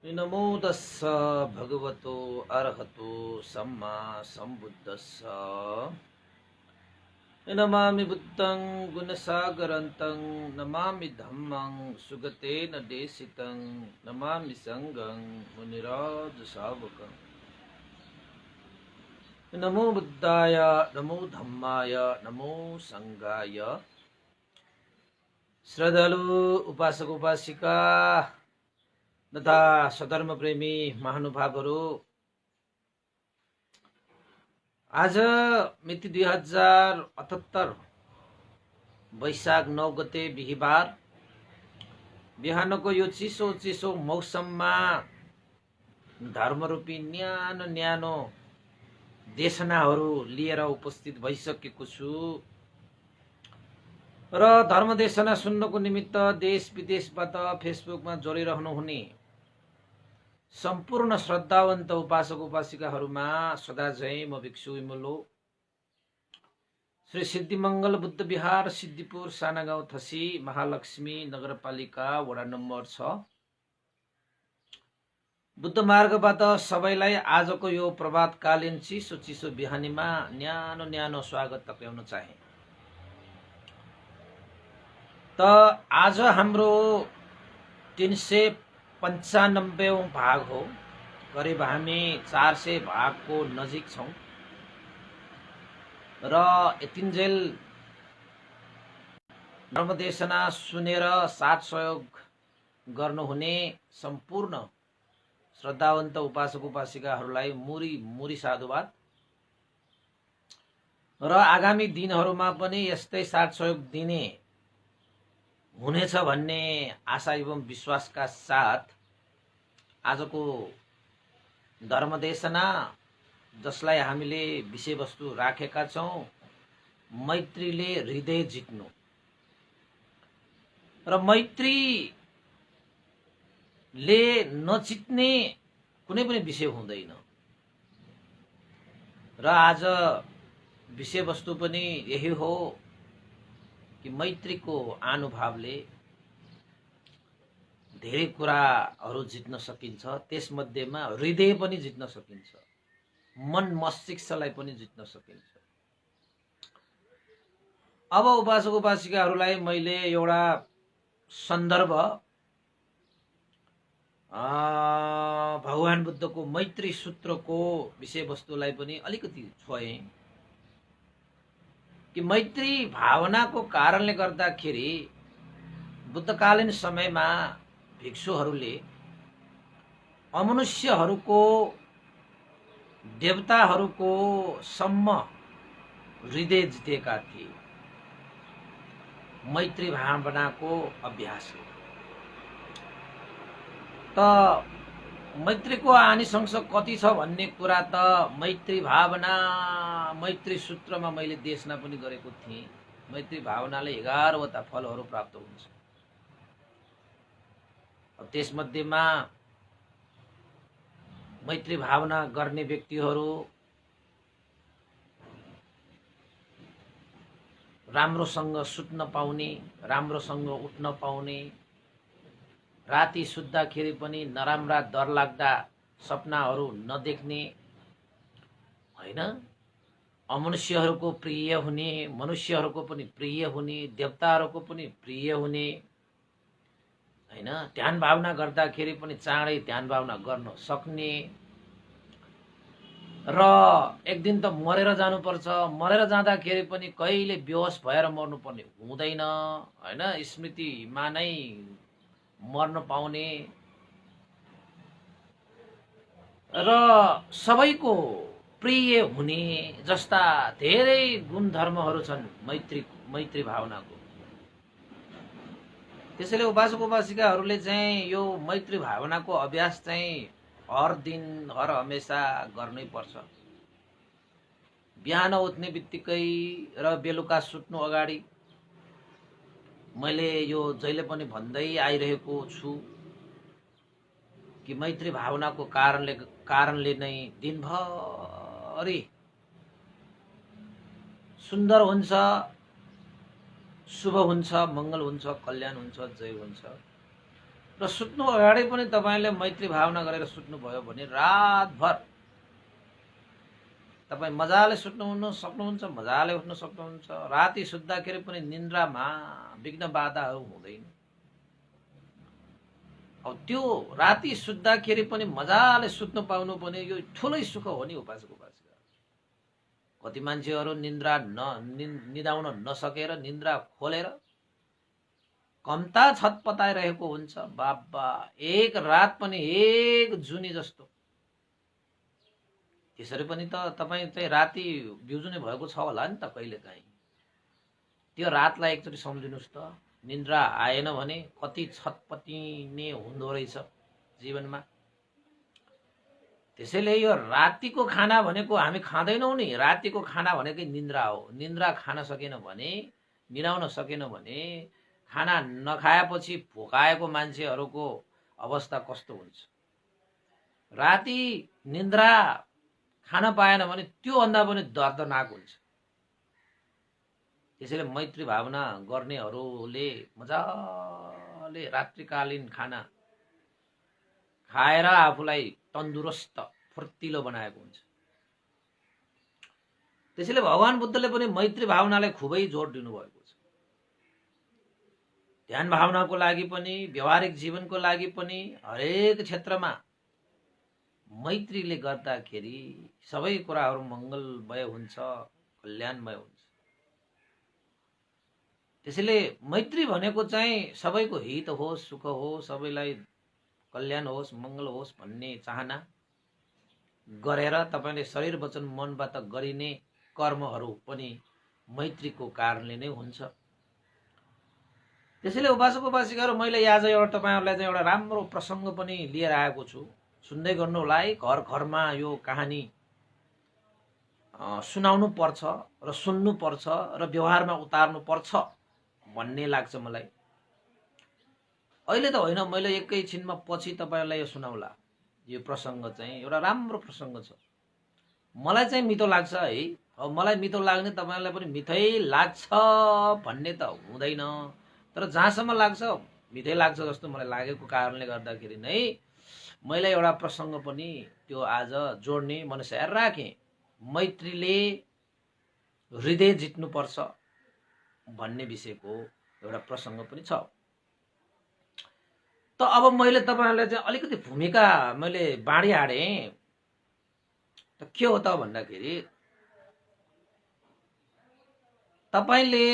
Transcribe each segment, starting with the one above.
नमो तस्स भगवतो अरहतो सम्मा सम्बुद्धस्स नमामि बुद्धं गुणसागरन्तं नमामि धम्मं सुगतेन देशितं नमामि संघं मुनिराज शावकं नमो बुद्धाय नमो धम्माय नमो संघाय श्रद्धालु उपासक उपासिका तथा स्वधर्म प्रेमी महानुभावहरू आज मिति 2078 वैशाख 9 गते बिहिबार बिहानको यो चिसो चिसो मौसममा धर्मरूपी न्यानो न्यानो देशनाहरू लिएर उपस्थित भइसकेको छु र धर्मदेशना सुन्नको निमित्त देश विदेशबाट फेसबुकमा जोडिरहनुहुने सम्पूर्ण श्रद्धावन्त उपासक उपासिकाहरूमा सदा झैं म भिक्षु विमलो श्री सिद्धिमंगल बुद्ध विहार सिद्धिपुर सानागाउँ थसी महालक्ष्मी नगरपालिका वडा नम्बर 6 बुद्ध मार्गबाट सबैलाई आजको यो प्रभातकालीन चिसो चिसो बिहानीमा न्यानो न्यानो स्वागत टक्राउन चाहे। त आज हाम्रो 395औं भाग हो। करिब हामी 400 भागको नजिक छौं र यतिन्जेल धर्मदेशना सुनेर साथ सहयोग गर्नुहुने सम्पूर्ण श्रद्धावन्त उपासक उपासिकाहरूलाई मुरी मुरी साधुवाद र आगामी दिनहरूमा पनि यस्तै साथ सहयोग दिने हुनेछ भन्ने आशा एवं विश्वासका साथ आजको धर्मदेशना जसलाई हामीले विषयवस्तु राखेका छौं मैत्रीले हृदय जित्नु र मैत्रीले नजित्ने कुनै पनि विषय हुँदैन र आज विषयवस्तु पनि यही हो कि मैत्रीको अनुभवले धेरै कुराहरू जित्न सकिन्छ। त्यसमध्येमा हृदय पनि जित्न सकिन्छ, मन मस्तिष्कलाई पनि जित्न सकिन्छ। अब उपासक उपासिकाहरूलाई मैले एउटा सन्दर्भ भगवान बुद्धको मैत्री सूत्रको विषयवस्तुलाई पनि अलिकति छोएँ कि मैत्री भावनाको कारणले गर्दाखेरि बुद्धकालीन समयमा भिक्षुहरूले अमनुष्यहरूको देवताहरूको सम्म हृदय जितेका थिए मैत्री भावनाको अभ्यासले। त मैत्रीको आनिशंस कति छ भन्ने कुरा त मैत्री भावना मैत्री सूत्रमा मैले देशना पनि गरेको थिएँ। मैत्री भावनाले 11वटा फलहरू प्राप्त हुन्छ। त्यसमध्येमा मैत्री भावना गर्ने व्यक्तिहरू राम्रोसँग सुत्न पाउने, राम्रोसँग उठ्न पाउने, राति सुत्दाखेरि पनि नराम्रा डरलाग्दा सपनाहरू नदेख्ने, हैन, अमनुष्यहरूको प्रिय हुने, मनुष्यहरूको पनि प्रिय हुने, देवताहरूको पनि प्रिय हुने, हैन, ध्यान भावना गर्दाखेरि पनि चाँडै ध्यान भावना गर्न सक्ने र एक दिन त मरेर जानुपर्छ, मरेर जाँदाखेरि पनि कहिले बेहोस भएर मर्नुपर्ने हुँदैन, हैन, स्मृतिमा नै मर्न पाउने र सबैको प्रिय हुने जस्ता धेरै गुणधर्महरू छन् मैत्री भावनाको। त्यसैले उपासक उपासिकाहरूले चाहिँ यो मैत्री भावनाको अभ्यास चाहिँ हर दिन हर हमेशा गर्नै पर्छ। बिहान उठ्ने बित्तिकै र बेलुका सुत्नु अगाडि मैले यो जहिले पनि भन्दै आइरहेको छु कि मैत्री भावनाको कारणले नै दिनभरि सुन्दर हुन्छ, शुभ हुन्छ, मंगल हुन्छ, कल्याण हुन्छ, जय हुन्छ। र सुत्नु अगाडि पनि तपाईँले मैत्री भावना गरेर सुत्नुभयो भने रातभर तपाईँ मजाले सक्नुहुन्छ, मजाले उठ्न सक्नुहुन्छ। राति सुत्दाखेरि पनि निन्द्रामा विघ्न बाधाहरू हुँदैन। अब त्यो राति सुत्दाखेरि पनि मजाले सुत्नु पाउनु पनि यो ठुलै सुख हो नि उपासक उपासिका। कति मान्छेहरू निन्द्रा निदाउन नसकेर निन्द्रा खोलेर कम्ता छटपटाइरहेको हुन्छ। बाबा एक रात पनि एक जुनी जस्तो। त्यसरी पनि त तपाईँ चाहिँ राति बिउजुने भएको छ होला नि त कहिलेकाहीँ। त्यो रातलाई एकचोटि सम्झिनुहोस् त। निन्द्रा आएन भने कति छटपटिने हुँदो रहेछ जीवनमा। त्यसैले यो रातिको खाना भनेको हामी खाँदैनौँ नि। रातिको खाना भनेकै निन्द्रा हो। निन्द्रा खान सकेन भने, निदाउन सकेन भने, खाना नखाएपछि भोकाएको मान्छेहरूको अवस्था कस्तो हुन्छ। राति निन्द्रा खान पाएन भने त्यो भन्दा पनि दर्दनाक हुन्छ। त्यसैले मैत्री भावना गर्नेहरूले मजाले रात्रिकालीन खाना खाएर आफूलाई तन्दुरुस्त फुर्तिलो बनाएको हुन्छ। त्यसैले भगवान बुद्धले पनि मैत्री भावनालाई खुबै जोड दिनुभएको छ। ध्यान भावनाको लागि पनि, व्यवहारिक जीवनको लागि पनि, हरेक क्षेत्रमा मैत्रीले गर्दाखेरि सबै कुराहरू मङ्गलमय हुन्छ, कल्याणमय हुन्छ। त्यसैले मैत्री भनेको चाहिँ सबैको हित होस्, सुख होस्, सबैलाई कल्याण होस्, मङ्गल होस् भन्ने चाहना गरेर तपाईँले शरीर वचन मनबाट गरिने कर्महरू पनि मैत्रीको कारणले नै हुन्छ। त्यसैले उपासक उपासिकाहरू, मैले आज एउटा तपाईँहरूलाई चाहिँ एउटा राम्रो प्रसङ्ग पनि लिएर आएको छु। सुन्दै गर्नु होला है। घर घरमा यो कहानी सुनाउनु पर्छ र सुन्नु पर्छ र व्यवहारमा उतार्नु पर्छ भन्ने लाग्छ मलाई। अहिले त होइन, मैले एकैछिनमा पछि तपाईँहरूलाई यो सुनाउला। यो प्रसङ्ग चाहिँ एउटा राम्रो प्रसङ्ग छ। मलाई चाहिँ मिठो लाग्छ है। अब मलाई मिठो लाग्ने तपाईँलाई पनि मिठै लाग्छ भन्ने त हुँदैन, तर जहाँसम्म लाग्छ मिठै लाग्छ जस्तो मलाई लागेको कारणले गर्दाखेरि नै मैले एउटा प्रसङ्ग पनि त्यो आज जोड्ने मनसाय राखेँ। मैत्रीले हृदय जित्नुपर्छ भन्ने विषयको एउटा प्रसङ्ग पनि छ। त अब मैले तपाईँहरूलाई चाहिँ अलिकति भूमिका मैले बाँडिहालेँ। त के हो त भन्दाखेरि, तपाईँले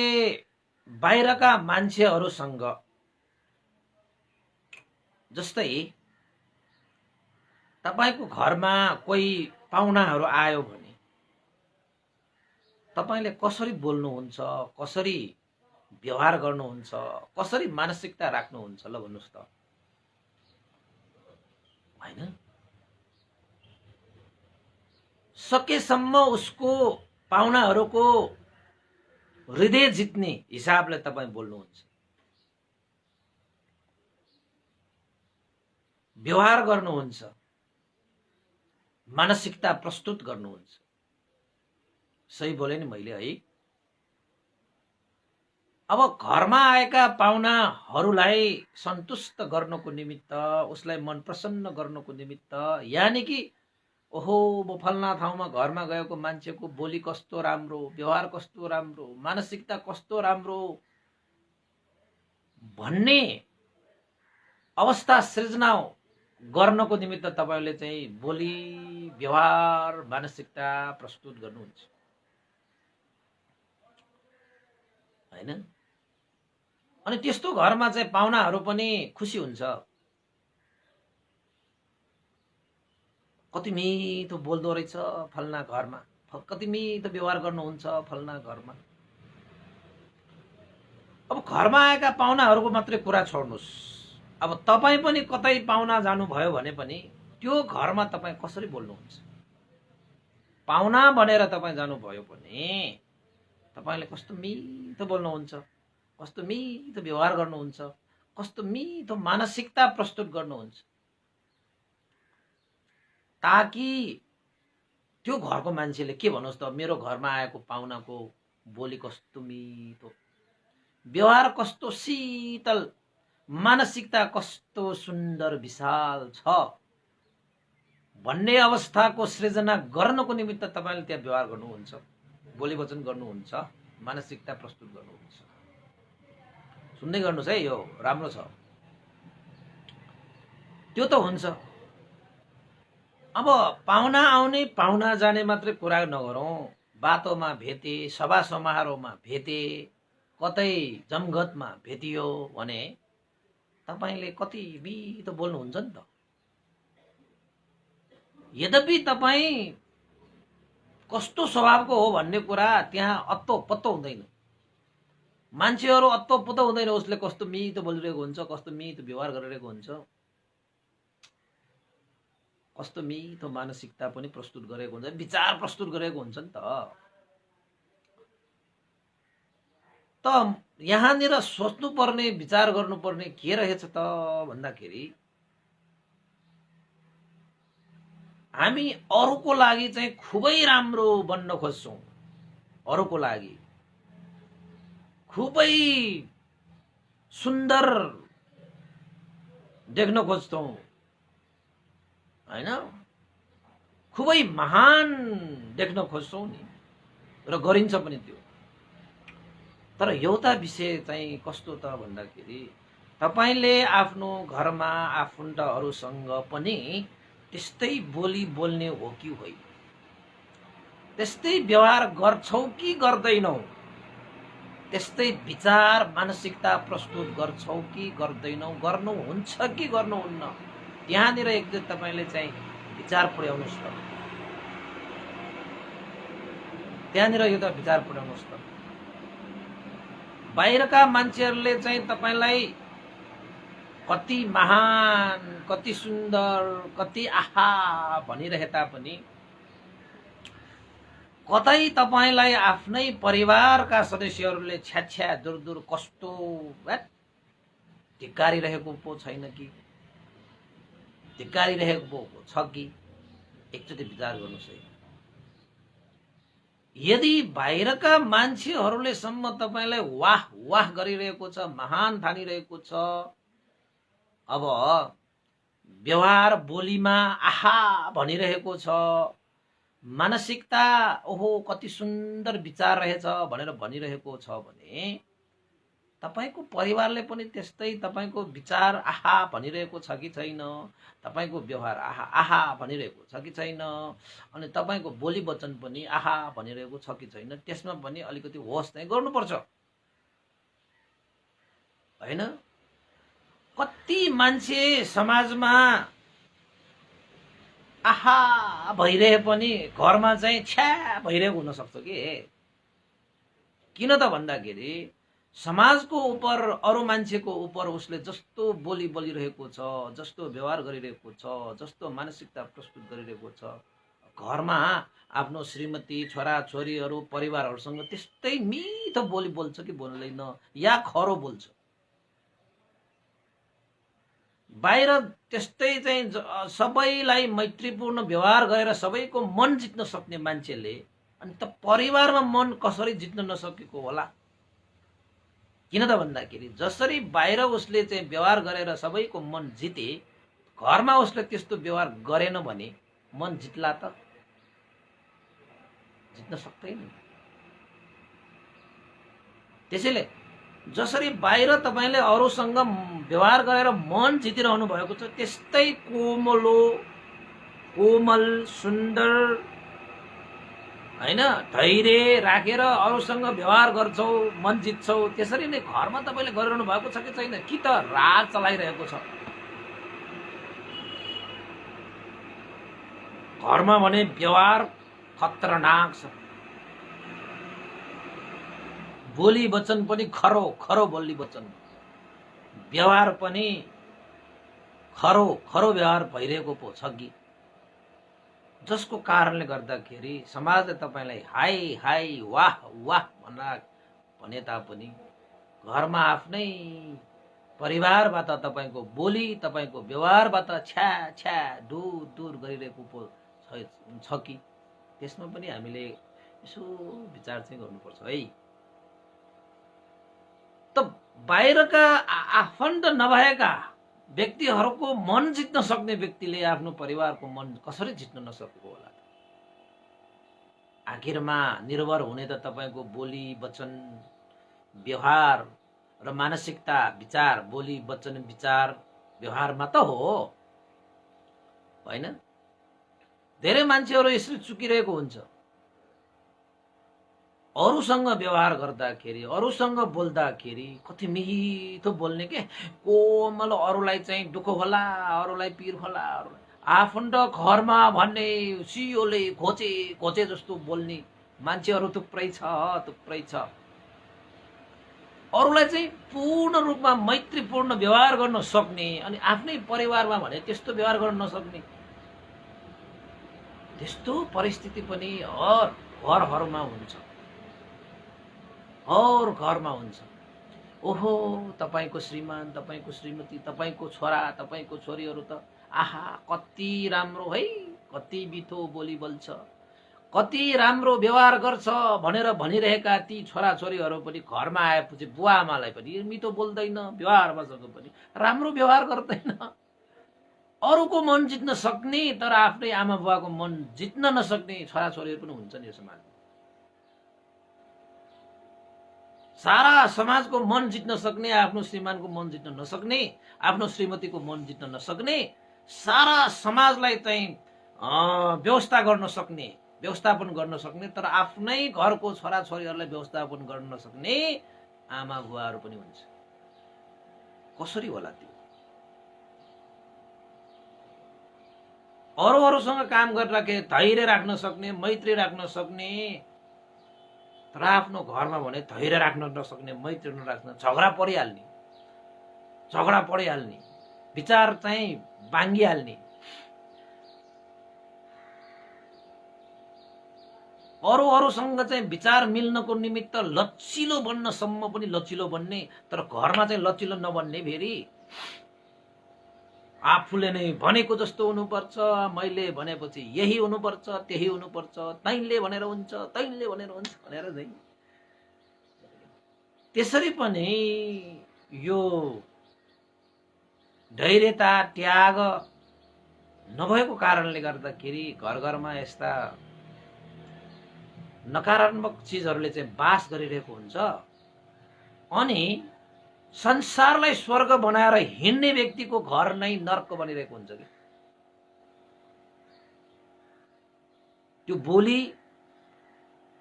बाहिरका मान्छेहरूसँग, जस्तै तपाईँको घरमा कोही पाहुनाहरू आयो भने तपाईँले कसरी बोल्नुहुन्छ, कसरी व्यवहार गर्नुहुन्छ, कसरी मानसिकता राख्नुहुन्छ, ल भन्नुहोस् त। हैन, सकेसम्म उसको पाहुनाहरूको हृदय जित्ने हिसाबले तपाईँ बोल्नुहुन्छ, व्यवहार गर्नुहुन्छ, मानसिकता प्रस्तुत गर्नुहुन्छ। सही बोले नि मैले है। अब घरमा आएका पाहुनाहरूलाई सन्तुष्ट गर्नको निमित्त, उसलाई मन प्रसन्न गर्नको निमित्त, यानि कि ओहो म फल्ना ठाउँमा घरमा गएको मान्छेको बोली कस्तो राम्रो, व्यवहार कस्तो राम्रो, मानसिकता कस्तो राम्रो भन्ने अवस्था सृजना गर्नको निमित्त तपाईँले चाहिँ बोली, व्यवहार, मानसिकता प्रस्तुत गर्नुहुन्छ हैन। अनि त्यस्तो घरमा चाहिँ पाहुनाहरू पनि खुसी हुन्छ। कति मिठो बोल्दो रहेछ फल्ना घरमा, कति मिठो व्यवहार गर्नुहुन्छ फल्ना घरमा। अब घरमा आएका पाहुनाहरूको मात्रै कुरा छोड्नुहोस्, अब तपाईँ पनि कतै पाहुना जानुभयो भने पनि त्यो घरमा तपाईँ कसरी बोल्नुहुन्छ। पाहुना बनेर तपाईँ जानुभयो भने तपाईँले कस्तो मिठो बोल्नुहुन्छ, कस्तो मिठो व्यवहार गर्नुहुन्छ, कस्तो मिठो मानसिकता प्रस्तुत गर्नुहुन्छ, ताकि त्यो घरको मान्छेले के भन्नुहोस् त, मेरो घरमा आएको पाहुनाको बोली कस्तो मिठो, व्यवहार कस्तो शीतल, मानसिकता कस्तो सुन्दर विशाल छ भन्ने अवस्थाको सृजना गर्नको निमित्त तपाईले त्यहाँ व्यवहार गर्नुहुन्छ, बोली वचन गर्नुहुन्छ, मानसिकता प्रस्तुत गर्नुहुन्छ। सुन्दै गर्नुहोस् है, यो राम्रो छ। त्यो त हुन्छ। अब पाहुना आउने पाहुना जाने मात्रै कुरा नगरौँ, बाटोमा भेटे, सभा समारोहमा भेटे, कतै जमघटमा भेटियो भने तपाईले कति मिठो बोल्नुहुन्छ नि त। यद्यपि तपाईँ कस्तो स्वभावको हो भन्ने कुरा त्यहाँ अत्तो पत्तो हुँदैन। मान्छेहरू अत्तो पत्तो हुँदैन उसले कस्तो मिठो बोलिरहेको हुन्छ, कस्तो मिठो व्यवहार गरिरहेको हुन्छ, कस्तो मिठो मानसिकता पनि प्रस्तुत गरेको हुन्छ, विचार प्रस्तुत गरेको हुन्छ नि त यहाँनिर सोच्नुपर्ने, विचार गर्नुपर्ने के रहेछ त भन्दाखेरि हामी अरूको लागि चाहिँ खुबै राम्रो बन्न खोज्छौँ, अरूको लागि खुबै सुन्दर देख्न खोज्छौँ हैन, खुबै महान देख्न खोज्छौँ नि, र गरिन्छ पनि त्यो। तर एउटा विषय चाहिँ कस्तो त भन्दाखेरि तपाईले आफ्नो घरमा आफन्तहरूसँग पनि त्यस्तै बोली बोल्ने हो कि होइन, त्यस्तै व्यवहार गर्छौ कि गर्दैनौ, त्यस्तै विचार मानसिकता प्रस्तुत गर्छौ कि गर्दैनौ, गर्नुहुन्छ कि गर्नुहुन्न, त्यहाँनिर एकचोटि तपाईले चाहिँ विचार पुर्याउनुहोस् त, त्यहाँनिर एउटा विचार पुर्याउनुहोस् त। बाहिरका मान्छेहरूले चाहिँ तपाईलाई कति महान, कति सुन्दर, कति आहा भनिरहे तापनि कतै तपाईलाई आफ्नै परिवारका सदस्यहरूले छ्याछ्या दूर दूर कस्तो धिक्कारिरहेको पो छैन कि, धिक्कारिरहेको पो छ कि, एकचोटि विचार गर्नुहोस् है। यदि बाहिरका मान्छेहरूले सम्म तपाईलाई वाह वाह गरिरहेको छ, महान ठानिरहेको छ, अब व्यवहार बोलीमा आहा भनिरहेको छ, मानसिकता ओहो कति सुन्दर विचार रहेछ भनेर भनिरहेको छ भने तपाईको परिवारले पनि त्यस्तै तपाईको विचार आहा भनिरहेको छ कि छैन, तपाईको व्यवहार आहा आहा भनिरहेको छ कि छैन, अनि तपाईको बोली वचन पनि आहा भनिरहेको छ कि छैन, त्यसमा पनि अलिकति होस चाहिँ गर्नुपर्छ हैन। कति मान्छे समाजमा आहा भइरहे पनि घरमा चाहिँ छ्या भइरहेको हुन सक्छ कि। किन त भन्दाखेरि समाजको उपर, अरू मान्छेको उपर उसले जस्तो बोली बोलिरहेको छ, जस्तो व्यवहार गरिरहेको छ, जस्तो मानसिकता प्रस्तुत गरिरहेको छ, घरमा आफ्नो श्रीमती, छोरा छोरीहरू, परिवारहरूसँग त्यस्तै मिठो बोली बोल्छ कि बोल्दैन, या खरो बोल्छ। बाहिर त्यस्तै चाहिँ सबैलाई मैत्रीपूर्ण व्यवहार गरेर सबैको मन जित्न सक्ने मान्छेले अनि त परिवारमा मन कसरी जित्न नसकेको होला। किन त भन्दाखेरि जसरी बाहिर उसले चाहिँ व्यवहार गरेर सबैको मन जिते, घरमा उसले त्यस्तो व्यवहार गरेन भने मन जित्ला त, जित्न सक्दैन। त्यसैले जसरी बाहिर तपाईले अरूसँग व्यवहार गरेर मन जितिरहनु भएको छ, त्यस्तै कोमल सुन्दर हैन धैर्य राखेर अरूसँग व्यवहार गर्छौ, मन जित्छौ, त्यसरी नै घरमा तपाईले गरिरहनु भएको छ कि छैन, कि त राज चलाइरहेको छ। घरमा भने व्यवहार खतरनाक छ, बोली वचन पनि खरो खरो बोली वचन, व्यवहार पनि खरो खरो व्यवहार भइरहेको पो छ कि, जसको कारणले गर्दाखेरि समाजले तपाईलाई हाय हाय वाह वाह भने तापनि घरमा आफ्नै परिवारबाट तपाईको बोली, तपाईको व्यवहारबाट छ्या छ्या दूर दूर गरिरहेको पो छ कि, त्यसमा पनि हामीले यसो विचार चाहिँ गर्नुपर्छ है। त बाहिरका आफन्त नभएका व्यक्तिहरूको मन जित्न सक्ने व्यक्तिले आफ्नो परिवारको मन कसरी जित्न नसकेको होला? आखिरमा निर्भर हुने त तपाईँको बोली वचन व्यवहार र मानसिकता विचार, बोली वचन विचार व्यवहारमा त हो, होइन? धेरै मान्छेहरू यसरी चुकिरहेको हुन्छ। अरूसँग व्यवहार गर्दाखेरि, अरूसँग बोल्दाखेरि कति मिठो बोल्ने के, कोमल, अरूलाई चाहिँ दुःख होला, अरूलाई पीर होला, आफन्त घरमा भन्ने सियोले खोचे खोचे जस्तो बोल्ने मान्छेहरू थुप्रै छ। अरूलाई चाहिँ पूर्ण रूपमा मैत्रीपूर्ण व्यवहार गर्न सक्ने अनि आफ्नै परिवारमा भने त्यस्तो व्यवहार गर्न नसक्ने, त्यस्तो परिस्थिति पनि हर घरहरूमा हुन्छ, हर घरमा हुन्छ। ओहो, तपाईको श्रीमान, तपाईको श्रीमती, तपाईको छोरा, तपाईको छोरीहरू त आहा कति राम्रो है, कति मिठो बोली बोल्छ, कति राम्रो व्यवहार गर्छ भनेर भनिरहेका ती छोराछोरीहरू पनि घरमा आएपछि बुवा आमालाई पनि मिठो बोल्दैन, व्यवहारसँग पनि राम्रो व्यवहार गर्दैन। अरूको मन जित्न सक्ने तर आफ्नै आमा बुवाको मन जित्न नसक्ने छोराछोरीहरू पनि हुन्छन् यो समाजमा। सारा समाजको मन जित्न सक्ने, आफ्नो श्रीमानको मन जित्न नसक्ने, आफ्नो श्रीमतीको मन जित्न नसक्ने, सारा समाजलाई चाहिँ व्यवस्थापन गर्न सक्ने तर आफ्नै घरको छोराछोरीहरूलाई व्यवस्थापन गर्न नसक्ने आमा बुवाहरू पनि हुन्छ। कसरी होला त्यो? अरूसँग काम गर्दाखेरि धैर्य राख्न सक्ने, मैत्री राख्न सक्ने, तर आफ्नो घरमा भने धैर्य राख्न नसक्ने, मैत्री नराख्ने, झगडा पडिहाल्ने, विचार चाहिँ बाङ्गिहाल्ने, अरूसँग चाहिँ विचार मिल्नको निमित्त लचिलो बन्नसम्म पनि लचिलो बन्ने तर घरमा चाहिँ लचिलो नबन्ने, फेरि आफूले नै भनेको जस्तो हुनुपर्छ, मैले भनेपछि यही हुनुपर्छ, त्यही हुनुपर्छ, तैँले भनेर हुन्छ भनेर चाहिँ त्यसरी पनि यो धैर्यता त्याग नभएको कारणले गर्दाखेरि घर घरमा यस्ता नकारात्मक चिजहरूले चाहिँ बास गरिरहेको हुन्छ। अनि संसारलाई स्वर्ग बनाएर हिँड्ने व्यक्तिको घर नै नर्क बनिरहेको हुन्छ कि त्यो बोली,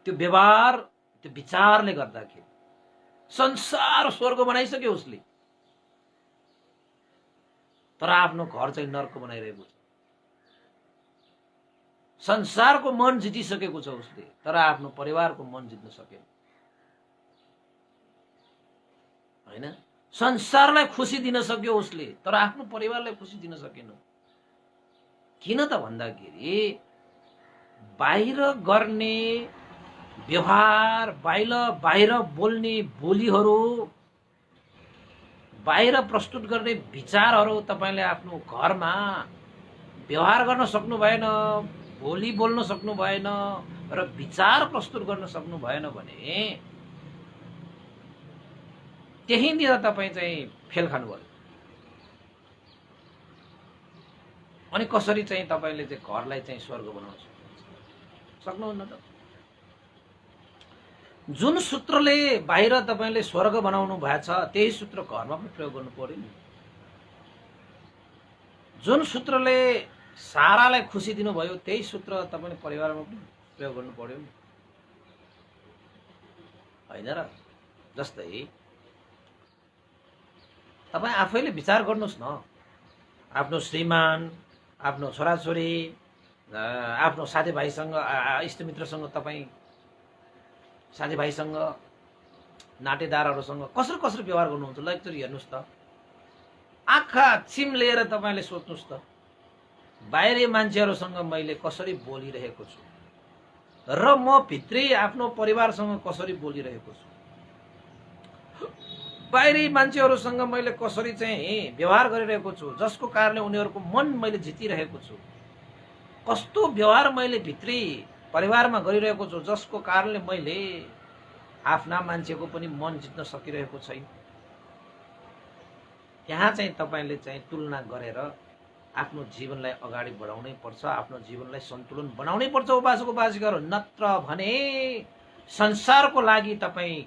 त्यो व्यवहार, त्यो विचारले गर्दाखेरि संसार स्वर्ग बनाइसक्यो उसले, तर आफ्नो घर चाहिँ नर्क बनाइरहेको छ। संसारको मन जितिसकेको छ उसले, तर आफ्नो परिवारको मन जित्न सकेन, हैन? संसारलाई खुसी दिन सक्यो उसले, तर आफ्नो परिवारलाई खुसी दिन सकेन। किन त भन्दाखेरि बाहिर गर्ने व्यवहार, बाहिर बोल्ने बोलीहरू, बाहिर प्रस्तुत गर्ने विचारहरू तपाईले आफ्नो घरमा व्यवहार गर्न सक्नु भएन, बोली बोल्न सक्नु भएन र विचार प्रस्तुत गर्न सक्नु भएन भने त्यहीँनिर तपाईँ चाहिँ फेल खानुभयो। अनि कसरी चाहिँ तपाईले चाहिँ घरलाई चाहिँ स्वर्ग बनाउन सक्नुहुन्न त? जुन सूत्रले बाहिर तपाईले स्वर्ग बनाउनु भएको छ त्यही सूत्र घरमा पनि प्रयोग गर्नु पर्यो नि। जुन सूत्रले सारालाई खुसी दिनुभयो त्यही सूत्र तपाईले परिवारमा पनि प्रयोग गर्नु पर्यो नि, हैन र? जस्तै तपाईँ आफैले विचार गर्नुहोस् न, आफ्नो श्रीमान, आफ्नो छोराछोरी, आफ्नो साथीभाइसँग, इष्टमित्रसँग, तपाईँ साथीभाइसँग, नातेदारहरूसँग कसरी व्यवहार गर्नुहुन्छ? ल एकचोटि हेर्नुहोस् त, आँखा चिम्लेर तपाईँले सोच्नुहोस् त, बाहिरी मान्छेहरूसँग मैले कसरी बोलिरहेको छु र म भित्री आफ्नो परिवारसँग कसरी बोलिरहेको छु, बाहिरी मान्छेहरूसँग मैले कसरी चाहिँ व्यवहार गरिरहेको छु जसको कारणले उनीहरूको मन मैले जितिरहेको छु, कस्तो व्यवहार मैले भित्री परिवारमा गरिरहेको छु जसको कारणले मैले आफ्ना मान्छेको पनि मन जित्न सकिरहेको छैन। त्यहाँ चाहिँ तपाईले चाहिँ तुलना गरेर आफ्नो जीवनलाई अगाडि बढाउनै पर्छ, आफ्नो जीवनलाई सन्तुलन बनाउनै पर्छ उपासक उपासिकाहरू। नत्र भने संसारको लागि तपाईँ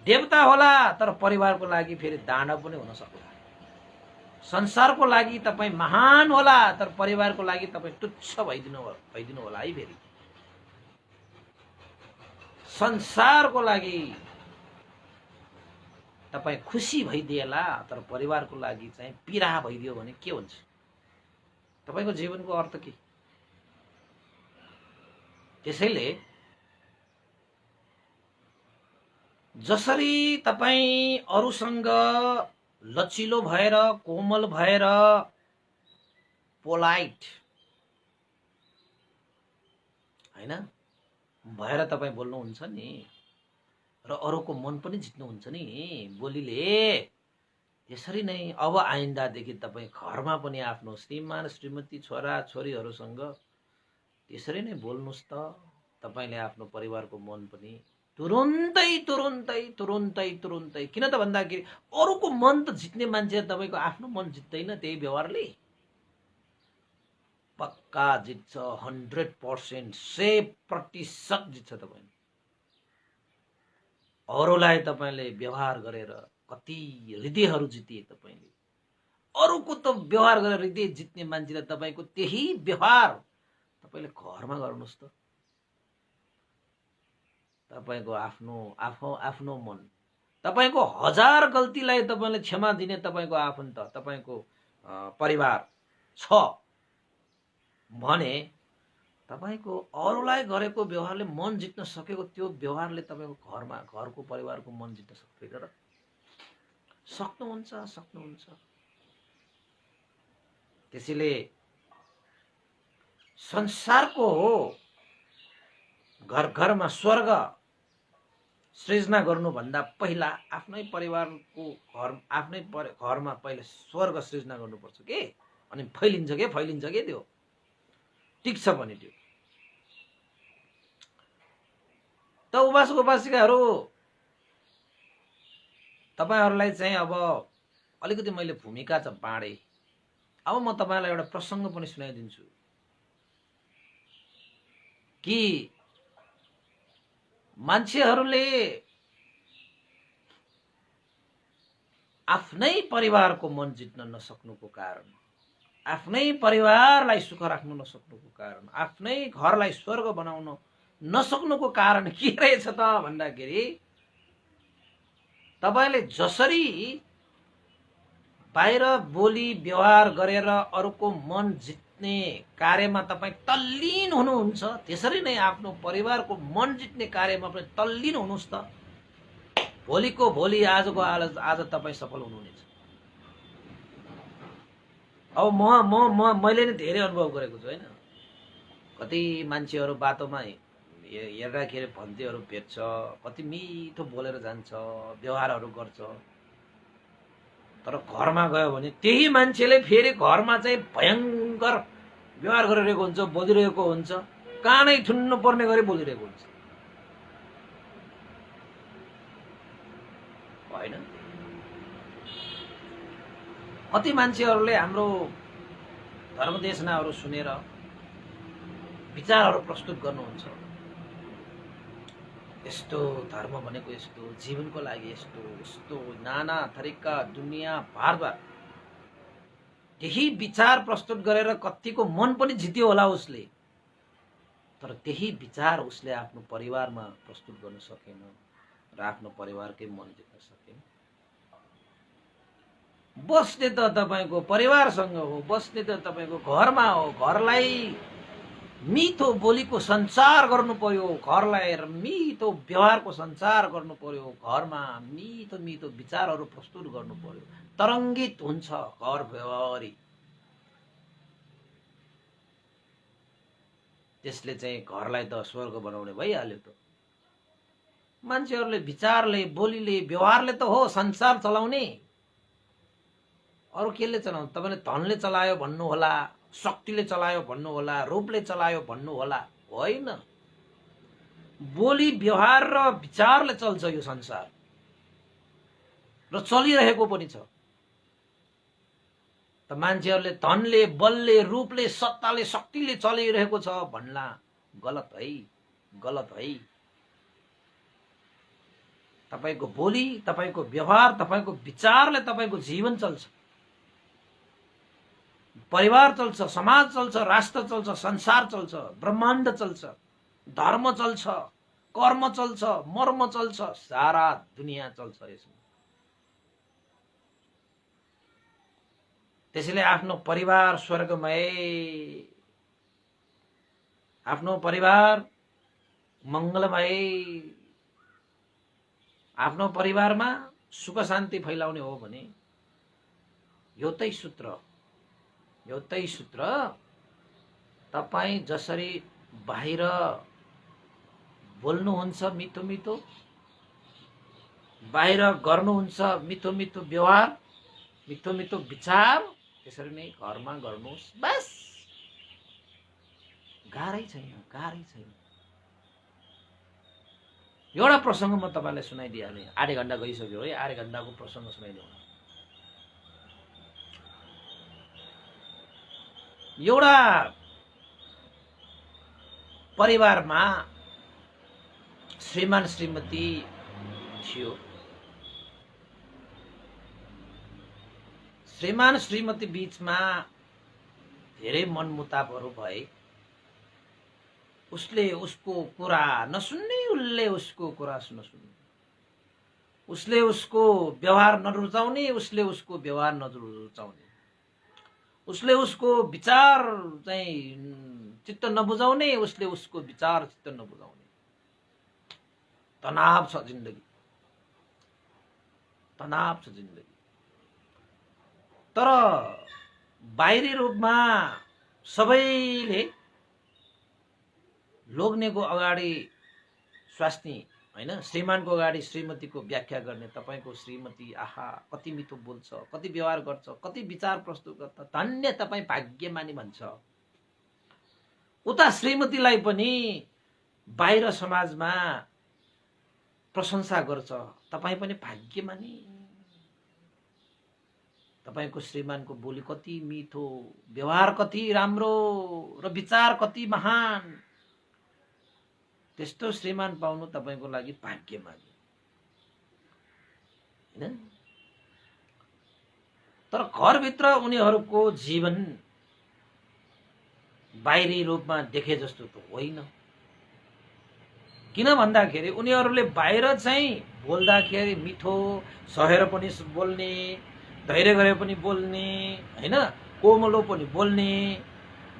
देवता होला तर परिवारको लागि फेरि दानव पनि हुन सक्ला। संसारको लागि तपाईँ महान होला तर परिवारको लागि तपाईँ तुच्छ भइदिनु होला है। फेरि संसारको लागि तपाईँ खुसी भइदिएला तर परिवारको लागि चाहिँ पीडा भइदियो भने के हुन्छ? तपाईको जीवनको अर्थ के? त्यसैले जसरी तपाईँ अरूसँग लचिलो भएर, कोमल भएर, पोलाइट हैन भएर तपाईँ बोल्नुहुन्छ नि र अरूको मन पनि जित्नुहुन्छ नि बोलीले, त्यसरी नै अब आइन्दादेखि तपाईँ घरमा पनि आफ्नो श्रीमान श्रीमती छोरा छोरीहरूसँग त्यसरी नै बोल्नुहोस् त। तपाईले आफ्नो परिवारको मन पनि तुरुन्तै तुरुन्तै तुरुन्तै तुरुन्तै, किन त भन्दाखेरि अरूको मन त जित्ने मान्छे तपाईको आफ्नो मन जित्दैन त्यही व्यवहारले। पक्का जित्छ, 100%, 100% जित्छ तपाईँ। अरूलाई तपाईले व्यवहार गरेर कति हृदयहरू जितिए तपाईले। अरूको त व्यवहार गरेर हृदय जित्ने मान्छेले तपाईको त्यही व्यवहार तपाईले घरमा गर्नुहोस् त। तपाईको आफ्नो मन, तपाईको 1000 गल्तीलाई तपाईले क्षमा दिने तपाईको आफन्त, तपाईको परिवार छ भने तपाईको अरूलाई गरेको व्यवहारले मन जित्न सकेको त्यो व्यवहारले तपाईको घरमा घरको परिवारको मन जित्न सक्दैन र? सक्नुहुन्छ। त्यसैले संसारको घर घरमा स्वर्ग सृजना गर्नुभन्दा पहिला आफ्नै परिवारको आफ्नै घरमा पहिला स्वर्ग सृजना गर्नुपर्छ के? अनि फैलिन्छ के त्यो टिक्छ पनि त्यो। त उपासक उपासिकाहरू तपाईहरुलाई चाहिँ अब अलिकति मैले भूमिका चाहिँ बाँडे। अब म तपाईलाई एउटा प्रसंग पनि सुनाइदिन्छु कि मान्छेहरूले आफ्नै परिवारको मन जित्न नसक्नुको कारण, आफ्नै परिवारलाई सुख राख्न नसक्नुको कारण, आफ्नै घरलाई स्वर्ग बनाउन नसक्नुको कारण के रहेछ त भन्दाखेरि तपाईले जसरी बाहिर बोली व्यवहार गरेर अरूको मन जित्ने कार्यमा तपाईं तल्लीन हुनुहुन्छ, त्यसरी नै आफ्नो परिवारको मन जित्ने कार्यमा पनि तल्लीन हुनुहोस् त। भोलिको भोलि आजको आज तपाईं सफल हुनुहुनेछ। अब मैले नै धेरै अनुभव गरेको छु हैन। कति मान्छेहरू बाटोमा हेर्दाखेरि भन्तेहरू भेट्छ, कति मिठो बोलेर जान्छ, व्यवहारहरू गर्छ, तर घरमा गयो भने त्यही मान्छेले फेरि घरमा चाहिँ भयंकर व्यवहार गरिरहेको हुन्छ, बोलिरहेको हुन्छ, कानै थुन्नु पर्ने गरी बोलिरहेको हुन्छ हैन। कति मान्छेहरूले हाम्रो धर्मदेशनाहरू सुनेर विचारहरू प्रस्तुत गर्नुहुन्छ, यस्तो धर्म भनेको यस्तो, जीवनको लागि यस्तो यस्तो नाना थरीका दुनिया भरभर त्यही विचार प्रस्तुत गरेर कतिको मन पनि जित्यो होला उसले, तर त्यही विचार उसले आफ्नो परिवारमा प्रस्तुत गर्न सकेन र आफ्नो परिवारकै मन जित्न सकेन। बस्ने त तपाईको परिवारसँग हो, बस्ने त तपाईको घरमा हो। घरलाई मिठो बोलीको संचार गर्नु पर्यो, घरलाई मिठो व्यवहारको संचार गर्नु पर्यो, घरमा मिठो मिठो विचारहरू प्रस्तुत गर्नु पर्यो, तरङ्गित हुन्छ घर व्यवहारी। त्यसले चाहिँ घरलाई त स्वर्ग बनाउने भइहाल्यो त। मान्छेहरूले विचारले, बोलीले, व्यवहारले त हो संसार चलाउने। अरु केले चलाउनु? तपाईले धनले चलायो भन्नु होला, शक्तिले चलायो भन्नु होला, रूपले चलायो भन्नु होला, होइन। बोली व्यवहार र विचारले चल्छ यो संसार र चलिरहेको पनि छ। त मान्छेहरूले धनले, बलले, रूपले, सत्ताले, शक्तिले चलिरहेको छ भन्ला गलत है, गलत है। तपाईको बोली, तपाईको व्यवहार, तपाईको विचारले तपाईको जीवन चल्छ, परिवार चल्छ, समाज चल्छ, राष्ट्र चल्छ, संसार चल्छ, ब्रह्माण्ड चल्छ, धर्म चल्छ, कर्म चल्छ, मर्म चल्छ, सारा दुनियाँ चल्छ यसमा। त्यसैले आफ्नो परिवार स्वर्गमय, आफ्नो परिवार मंगलमय, आफ्नो परिवारमा सुख शान्ति फैलाउने हो भने एउटै सूत्र तपाई जसरी बाहिर बोल्नुहुन्छ मिठो मिठो, बाहिर गर्नुहुन्छ मिठो मिठो व्यवहार, मिठो मिठो विचार, त्यसरी नै घरमा गर्नुहोस् बस। गाह्रै छैन, गाह्रै छैन। एउटा प्रसंग म तपाईलाई सुनाइदिहाले। आधे घण्टा गइसक्यो है, आधे घण्टाको प्रसंग सुनाइदिउँ। एउटा परिवारमा श्रीमान श्रीमती थियो। श्रीमान श्रीमती बीचमा धेरै मनमुटावहरू भए। उसले उसको कुरा नसुन्ने, उसले उसको कुरा नसुन्ने, उसले उसको व्यवहार नरुचाउने, उसले उसको व्यवहार नरुचाउने, उसले उसको विचार चाहिँ चित्त नबुझाउने, उसले उसको विचार चित्त नबुझाउने। तनाव छ जिन्दगी, तनाव छ जिन्दगी। तर बाहिरी रूपमा सबैले लोग्नेको अगाडि स्वास्नी हैन, श्रीमानको अगाडि श्रीमतीको व्याख्या गर्ने। तपाईको श्रीमती आहा कति मिठो बोल्छ, कति व्यवहार गर्छ, कति विचार प्रस्तुत गर्छ, धन्य तपाई भाग्यमानी भन्छ। उता श्रीमतीलाई पनि बाहिर समाजमा प्रशंसा गर्छ, तपाई पनि भाग्यमानी। तपाईको श्रीमानको बोली कति मिठो, व्यवहार कति राम्रो र विचार कति महान। त्यस्तो श्रीमान पाउनु तपाईको लागि भाग्यमानी हैन। तर घरभित्र उनीहरूको जीवन बाहिरी रूपमा देखे जस्तो त होइन। किन भन्दाखेरि उनीहरूले बाहिर चाहिँ बोल्दाखेरि मिठो, सहेर पनि बोल्ने, धैर्य गरे पनि बोल्ने हैन, कोमलो पनि बोल्ने,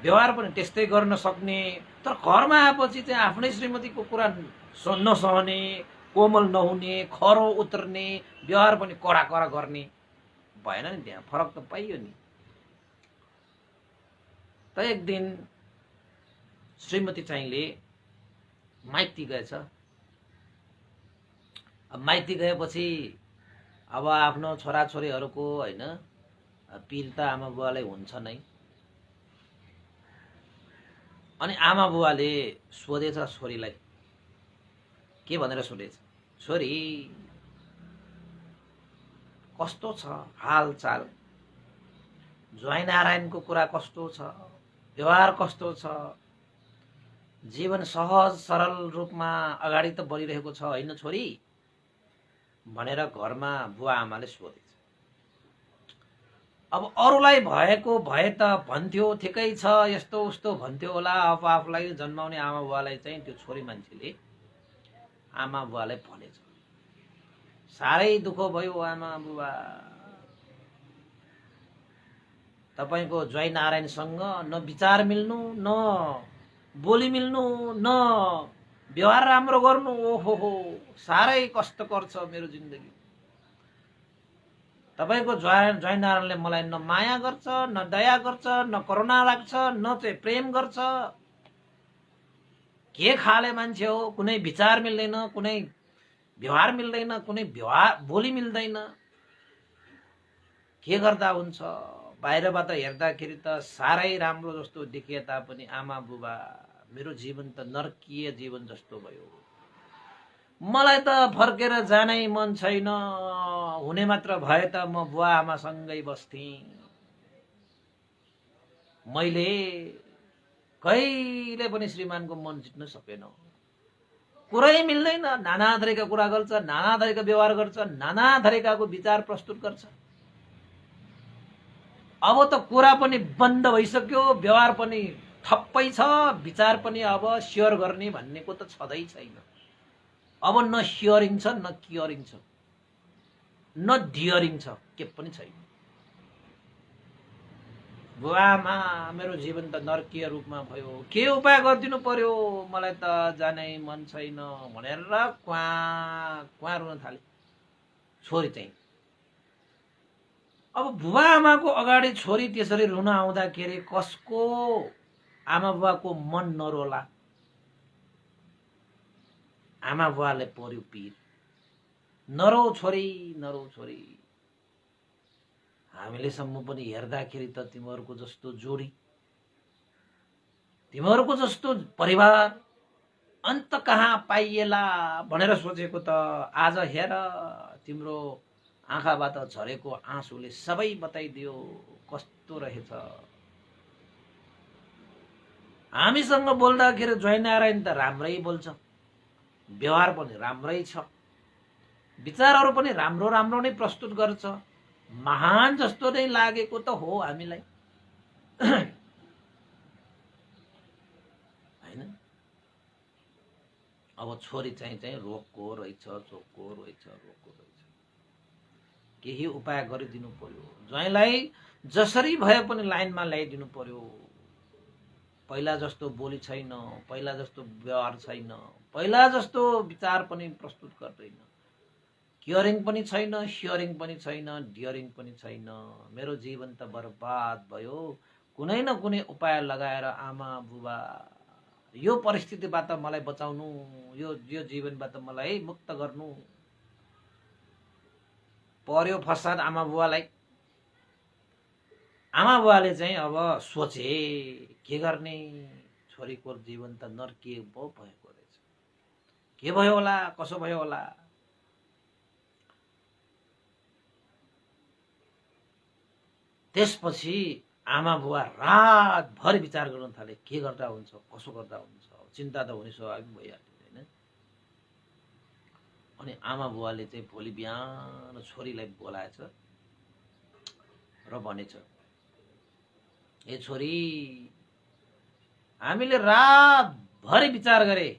व्यवहार पनि त्यस्तै गर्न सक्ने। तर घरमा आएपछि चाहिँ आफ्नै श्रीमतीको कुरा नसहने, कोमल नहुने, खरो उत्रने, व्यवहार पनि कडा कडा गर्ने भएन नि। त्यहाँ फरक त पाइयो नि। त एक दिन श्रीमती चाहिँले माइती गएछ। अब माइती गएपछि अब आफ्नो छोराछोरीहरूको हैन पिर त आमा बुवालाई हुन्छ नै। अनि आमा बुवाले सोधेछ छोरीलाई, के भनेर सोधेछ, छोरी कस्तो छ हालचाल, ज्वाइँ नारायणको कुरा कस्तो छ, व्यवहार कस्तो छ, जीवन सहज सरल रूपमा अगाडि त बढिरहेको छ हैन छोरी भनेर घरमा बुवा आमाले सोधेछ। अब अरूलाई भएको भए त भन्थ्यो ठिकै छ यस्तो उस्तो भन्थ्यो होला। अब आफूलाई जन्माउने आमा बुवालाई चाहिँ त्यो छोरी मान्छेले आमा बुवालाई भनेछ। साह्रै दुःख भयो आमा बुवा, तपाईको ज्वाइँ नारायणसँग न विचार मिल्नु, न बोली मिल्नु, न व्यवहार राम्रो गर्नु। ओहो हो, साह्रै कष्टकर छ मेरो जिन्दगी। तपाईको ज्वाइँ नारायणले मलाई न माया गर्छ, न दया गर्छ, न करुणा लाग्छ, न चाहिँ प्रेम गर्छ। के खाले मान्छे हो, कुनै विचार मिल्दैन, कुनै व्यवहार मिल्दैन, कुनै व्यवहार बोली मिल्दैन। के गर्दा हुन्छ? बाहिरबाट हेर्दाखेरि त साह्रै राम्रो जस्तो देखिए तापनि आमा बुबा मेरो जीवन त नरकीय जीवन जस्तो भयो। मलाई त फर्केर जानै मन छैन। हुने मात्र भए त म बुवा आमासँगै बस्थेँ। मैले कहिले पनि श्रीमानको मन जित्न सकेन। कुरै मिल्दैन, नाना थरीका कुरा गर्छ, नाना थरीका व्यवहार गर्छ, नाना थरीकाको विचार प्रस्तुत गर्छ। अब त कुरा पनि बन्द भइसक्यो, व्यवहार पनि ठप्पै छ, विचार पनि अब सेयर गर्ने भन्नेको त छँदै छैन। अब न सेयरिङ छ, न केयरिङ छ, न डियरिङ छ, के पनि छैन। बुवामा मेरो जीवन त नर्कीय रूपमा भयो, के उपाय गरिदिनु पर्यो, मलाई त जानै मन छैन भनेर क्वा क्वा रुन थाले छोरी चाहिँ। अब बुबा आमाको अगाडि छोरी त्यसरी रुन आउँदाखेरि कसको आमा बुवाको मन नरोला? आमा बुवाले पर्यो पीर। नरो छोरी, नरो छोरी। हामीलेसम्म पनि हेर्दाखेरि त तिमीहरूको जस्तो जोडी, तिमीहरूको जस्तो परिवार अन्त कहाँ पाइएला भनेर सोचेको त आज हेर तिम्रो आँखाबाट झरेको आँसुले सबै बताइदियो कस्तो रहेछ। हामीसँग बोल्दाखेरि ज्वाइनारायण त राम्रै बोल्छ, व्यवहार पनि राम्रै छ, विचारहरू पनि राम्रो राम्रो नै प्रस्तुत गर्छ, महान जस्तो नै लागेको त हो हामीलाई हैन। अब छोरी चाहिँ रोगको रहेछ, चोकको रहेछ, रोगको रहेछ, केही उपाय गरिदिनु पर्यो। ज्वाइँलाई जसरी भए पनि लाइनमा ल्याइदिनु पर्यो। पहिला जस्तो बोली छैन, पहिला जस्तो व्यवहार छैन, पहिला जस्तो विचार पनि प्रस्तुत गर्दैन, केयरिङ पनि छैन, सेयरिङ पनि छैन, डियरिङ पनि छैन। मेरो जीवन त बर्बाद भयो। कुनै न कुनै उपाय लगाएर आमा बुबा यो परिस्थितिबाट मलाई बचाउनु, यो जीवनबाट मलाई मुक्त गर्नु पर्यो फसाद आमा बुवालाई। आमा बुवाले चाहिँ अब सोचे के गर्ने, छोरीको जीवन त नर्किए भएको रहेछ, के भयो होला, कसो भयो होला। त्यसपछि आमा बुवा रातभरि विचार गर्न थाले, के गर्दा हुन्छ, कसो गर्दा हुन्छ। चिन्ता त हुने स्वाभाविक भइहाल्यो हैन। अनि आमा बुवाले चाहिँ भोलि बिहान छोरीलाई बोलाएछ र भनेछ, ए छोरी, हामीले रातभरि विचार गरे,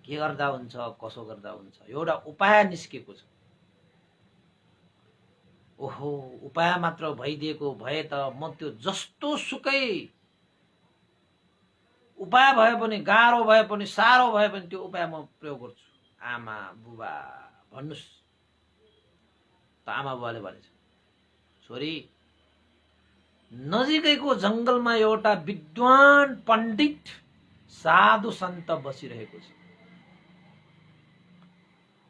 के गर्दा हुन्छ, कसो गर्दा हुन्छ, एउटा उपाय निस्केको छ। ओहो, उपाय मात्र भइदिएको भए त म त्यो जस्तो सुकै उपाय भए पनि, गाह्रो भए पनि, साह्रो भए पनि त्यो उपाय म प्रयोग गर्छु। आमा बुबा भन्नुस्। त आमा बुबाले भनेछ, छोरी, नजिकैको जंगलमा एउटा विद्वान पण्डित साधु सन्त बसिरहेको छ।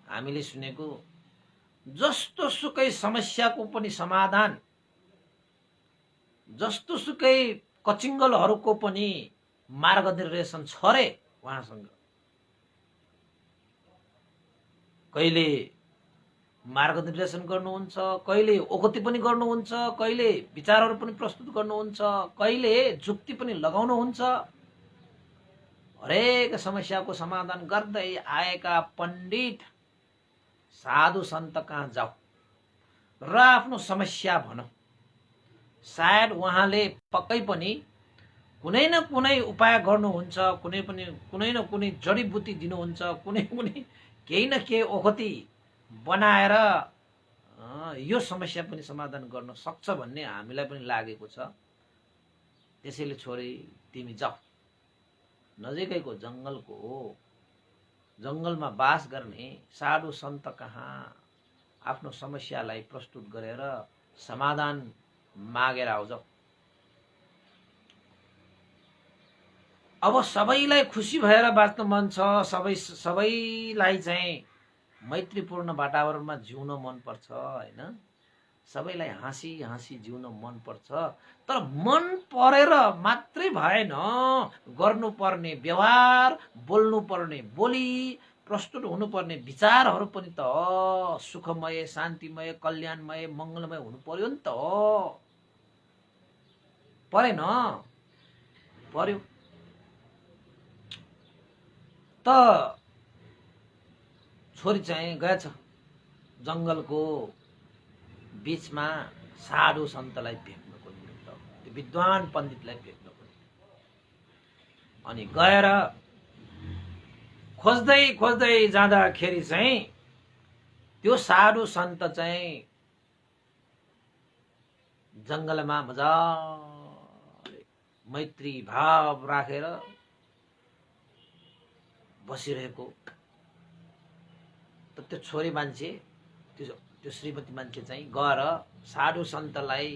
हामीले सुनेको जस्तो सुकै समस्याको पनि समाधान, जस्तो सुकै कचिङ्गलहरूको पनि मार्गनिर्देशन छ रे उहाँसँग। कहिले मार्गनिर्देशन गर्नुहुन्छ, कहिले ओखती पनि गर्नुहुन्छ, कहिले विचारहरू पनि प्रस्तुत गर्नुहुन्छ, कहिले जुक्ति पनि लगाउनुहुन्छ। हरेक समस्याको समाधान गर्दै आएका पण्डित साधु सन्त कहाँ जाऊ र आफ्नो समस्या भनौँ। सायद उहाँले पक्कै पनि कुनै न कुनै उपाय गर्नुहुन्छ, कुनै न कुनै जडीबुटी दिनुहुन्छ, केही न केही ओखती बनाएर यो समस्या पनि समाधान गर्न सक्छ भन्ने हामीलाई पनि लागेको छ। त्यसैले छोरी, तिमी जाऊ, नजिकैको जंगलमा बास गर्ने साधु सन्त कहाँ आफ्नो समस्यालाई प्रस्तुत गरेर समाधान मागेर आऊ जाऊ। अब सबैलाई खुसी भएर बाँच्न मन छ, सबैलाई चाहिँ मैत्रीपूर्ण वातावरणमा जिउन मन पर्छ हैन। सबैलाई हाँसी हाँसी जिउन मन पर्छ। तर मन परेर मात्रै भएन, गर्नुपर्ने व्यवहार, बोल्नुपर्ने बोली, प्रस्तुत हुनुपर्ने विचारहरू पनि त सुखमय, शान्तिमय, कल्याणमय, मङ्गलमय हुनु पर्यो नि त। परेन, पर्यो। त छोरी चाहिँ गएछ जङ्गलको बीचमा साधु सन्तलाई भेट्नको निमित्त, त्यो विद्वान पण्डितलाई भेट्नको निमित्त। अनि गएर खोज्दै खोज्दै जाँदाखेरि चाहिँ त्यो साधु सन्त चाहिँ जङ्गलमा मजाले मैत्री भाव राखेर बसिरहेको। त त्यो छोरी मान्छे, त्यो श्रीमती मान्छे चाहिँ गएर साधु सन्तलाई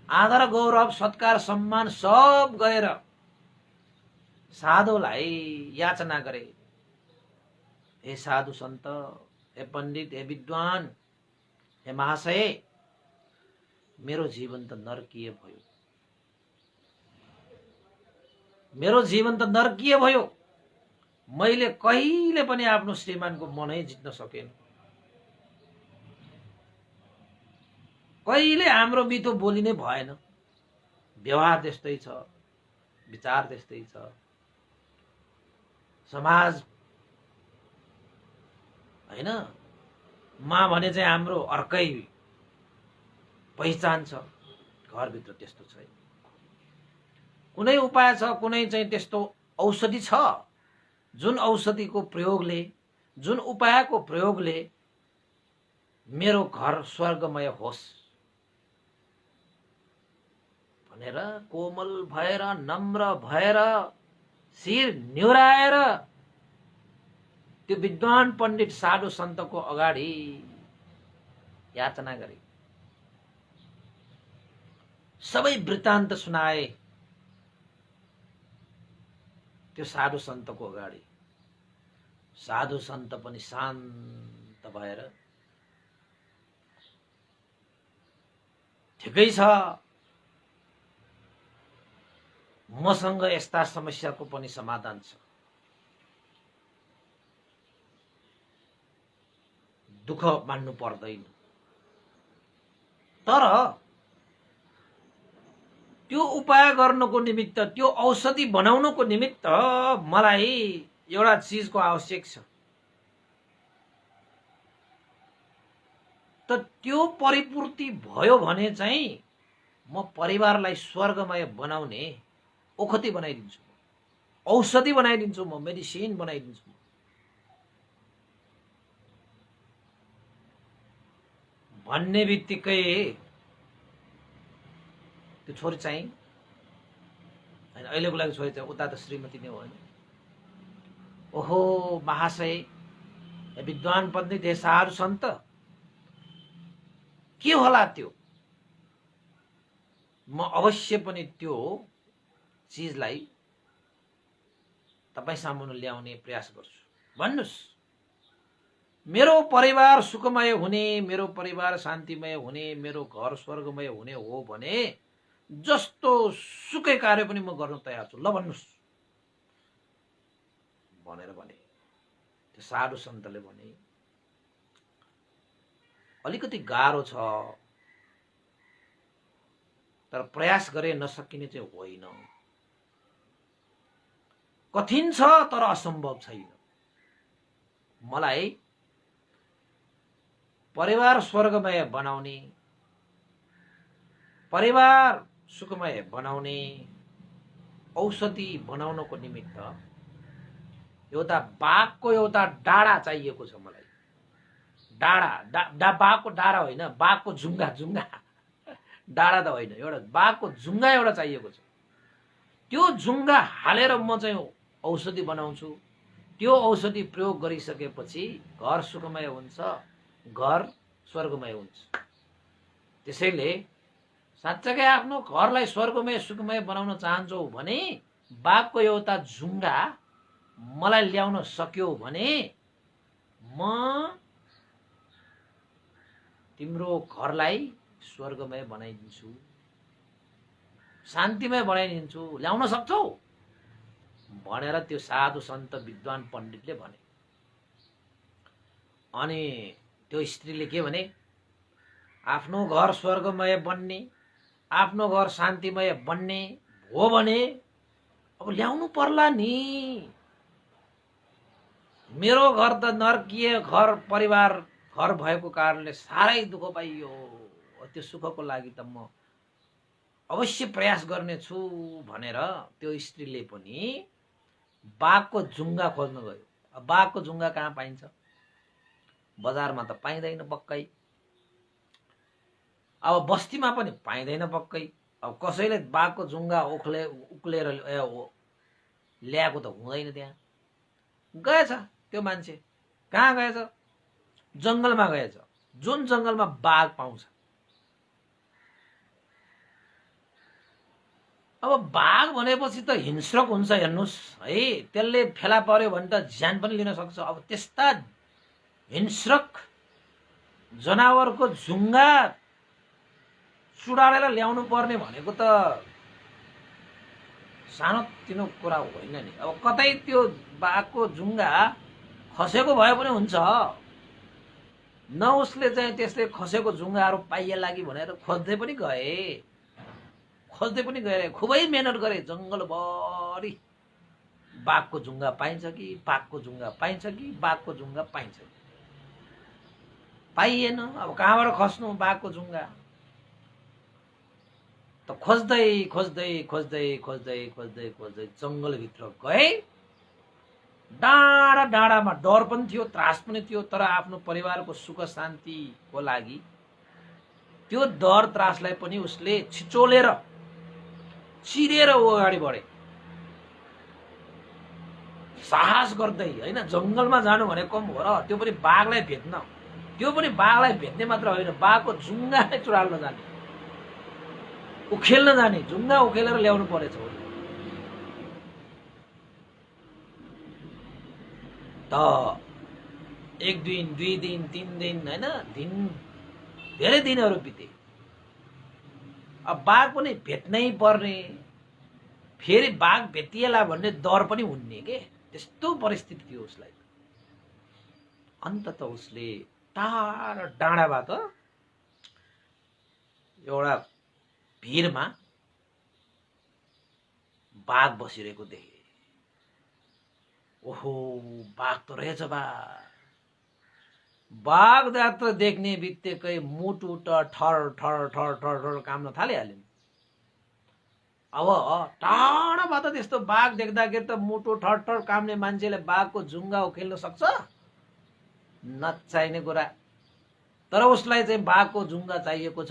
आदर गौरव सत्कार सम्मान सब गरेर साधुलाई याचना गरे, हे साधु सन्त, हे पण्डित, हे विद्वान, हे महाशय, मेरो जीवन त नरकीय भयो, मेरो जीवन त नरकीय भयो। मैले कहिले पनि आफ्नो श्रीमानको मनै जित्न सकेन, कहिले हाम्रो मिठो बोली नै भएन, व्यवहार त्यस्तै छ, विचार त्यस्तै छ, समाज हैन मा भने चाहिँ हाम्रो अर्कै पहिचान छ, घरभित्र त्यस्तो छैन। कुनै उपाय छ, कुनै चाहिँ त्यस्तो औषधि छ जुन औषधिको प्रयोगले, जुन उपायको प्रयोगले मेरो घर स्वर्गमय होस् भनेर कोमल भएर, नम्र भएर, शिर निहुराएर त्यो विद्वान पण्डित साधु सन्तको अगाडि याचना गरे, सबै वृत्तान्त सुनाए त्यो साधु सन्तको अगाडि। साधु सन्त पनि शान्त भएर ठिकै छ, मसँग यस्ता समस्याको पनि समाधान छ, दुःख मान्नु पर्दैन। तर त्यो उपाय गर्नको निमित्त, त्यो औषधि बनाउनको निमित्त मलाई एउटा चीजको आवश्यक छ। त त्यो परिपूर्ति भयो भने चाहिँ म परिवारलाई स्वर्गमय बनाउने औषधि बनाइदिन्छु, औषधि बनाइदिन्छु, म मेडिसिन बनाइदिन्छु। भन्ने बित्तिकै त्यो छोरी चाहिँ हैन, अहिलेको लागि छोरी चाहिँ, उता त श्रीमती नै हो हैन। ओहो महाशय, विद्वान पण्डित, हे साधु सन्त, के होला त्यो? म अवश्य पनि त्यो चीजलाई तपाईँ सामुन्ने ल्याउने प्रयास गर्छु। भन्नुस्, मेरो परिवार सुखमय हुने, मेरो परिवार शान्तिमय हुने, मेरो घर स्वर्गमय हुने हो भने जस्तो सुकै कार्य पनि म गर्न तयार छु, ल भन्नुस् भनेर भने। त्यो साधु सन्तले भने अलिकति गाह्रो छ, तर प्रयास गरे नसकिने चाहिँ होइन, कठिन छ तर असम्भव छैन। मलाई परिवार स्वर्गमय बनाउने, परिवार सुखमय बनाउने औषधि बनाउनको निमित्त एउटा बाघको एउटा डाँडा चाहिएको छ मलाई। डाँडा, बाघको डाँडा होइन, बाघको जुङ्गा, जुङ्गा डाँडा त होइन, एउटा बाघको जुङ्गा एउटा चाहिएको छ। त्यो जुङ्गा हालेर म चाहिँ औषधि बनाउँछु। त्यो औषधि प्रयोग गरिसकेपछि घर सुखमय हुन्छ, घर स्वर्गमय हुन्छ। त्यसैले साँच्चै आफ्नो घरलाई स्वर्गमय सुखमय बनाउन चाहन्छौ भने बाघको एउटा जुङ्गा मलाई ल्याउन सक्यो भने म तिम्रो घरलाई स्वर्गमय बनाइदिन्छु, शान्तिमय बनाइदिन्छु, ल्याउन सक्छौ भनेर त्यो साधु सन्त विद्वान पण्डितले भने। अनि त्यो स्त्रीले के भने, आफ्नो घर स्वर्गमय बन्ने, आफ्नो घर शान्तिमय बन्ने हो भने अब ल्याउनु पर्ला नि। मेरो घर त नर्कीय घर परिवार घर भएको कारणले साह्रै दुःख पाइयो। त्यो सुखको लागि त म अवश्य प्रयास गर्नेछु भनेर त्यो स्त्रीले पनि बाघको जुङ्गा खोज्न गयो। अब बाघको जुङ्गा कहाँ पाइन्छ? बजारमा त पाइँदैन पक्कै, अब बस्तीमा पनि पाइँदैन पक्कै। अब कसैले बाघको जुङ्गा उक्लेर ल्याएको त हुँदैन। त्यहाँ गएछ त्यो मान्छे, कहाँ गएछ? जङ्गलमा गएछ। जुन जङ्गलमा बाघ पाउँछ। अब बाघ भनेपछि त हिंस्रक हुन्छ, हेर्नुहोस् है। त्यसले फेला पर्यो भने त ज्यान पनि लिन सक्छ। अब त्यस्ता हिंस्रक जनावरको जुङ्गा चुडालेर ल्याउनु पर्ने भनेको त सानोतिनो कुरा होइन नि। अब कतै त्यो बाघको जुङ्गा खसेको भए पनि हुन्छ न, उसले चाहिँ त्यस्तै खसेको जुङ्गाहरू पाइएला कि भनेर खोज्दै पनि गए, खुबै मेहनत गरे। जङ्गलभरि बाघको जुङ्गा पाइन्छ कि, बाघको जुङ्गा पाइन्छ कि, बाघको जुङ्गा पाइन्छ कि, पाइएन। अब कहाँबाट खस्नु बाघको जुङ्गा? त खोज्दै जङ्गलभित्र गए। डाँडा डाँडामा डर पनि थियो, त्रास पनि थियो, तर आफ्नो परिवारको सुख शान्तिको लागि त्यो डर त्रासलाई पनि उसले छिचोलेर चिरेर अगाडि बढे। साहस गर्दै, होइन, जङ्गलमा जानु भने कम हो र? त्यो पनि बाघलाई भेट्न। त्यो पनि बाघलाई भेट्ने मात्र होइन, बाघको जुङ्गा नै चुडाल्न जाने, उखेल्न जाने, जुङ्गा उखेलेर ल्याउनु परेछ। त एक दिन, 2 दिन, 3 दिन, होइन, धेरै दिनहरू बिते। अब बाघ पनि भेट्नै पर्ने, फेरि बाघ भेटिएला भन्ने डर पनि हुन्ने के, त्यस्तो परिस्थिति थियो उसलाई। अन्तत उसले टाढा डाँडाबाट एउटा भिरमा बाघ बसिरहेको देखे। ओहो, बाघ त रहेछ। बाघ जात्र देख्ने बित्तिकै मुटु त ठर ठर ठर ठर ठर काम्न थालिहाल्यो। अब टाढाबाट त्यस्तो बाघ देख्दाखेरि त मुटु ठर ठर काम्ने मान्छेले बाघको जुङ्गा उखेल्न सक्छ? नचाहिने कुरा। तर उसलाई चाहिँ बाघको जुङ्गा चाहिएको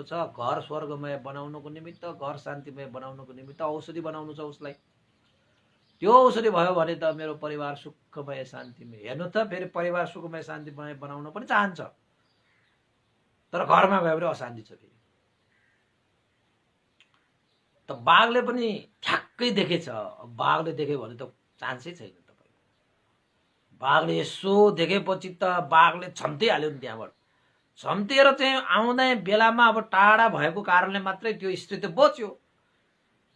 छ। घर स्वर्गमय बनाउनको निमित्त, घर शान्तिमय बनाउनको निमित्त औषधि बनाउनु छ उसलाई। त्यो औषधि भयो भने त मेरो परिवार सुखमय शान्तिमय। हेर्नु त, फेरि परिवार सुखमय शान्तिमय बनाउन पनि चाहन्छ, तर घरमा गयो भने अशान्ति छ फेरि। त बाघले पनि ठ्याक्कै देखेछ। बाघले देख्यो भने त चान्सै छैन तपाईँ। बाघले यसो देखेपछि त बाघले छम्तिहाल्यो नि। त्यहाँबाट छम्तिएर चाहिँ आउँदै बेलामा अब टाढा भएको कारणले मात्रै त्यो स्त्री त बच्यो।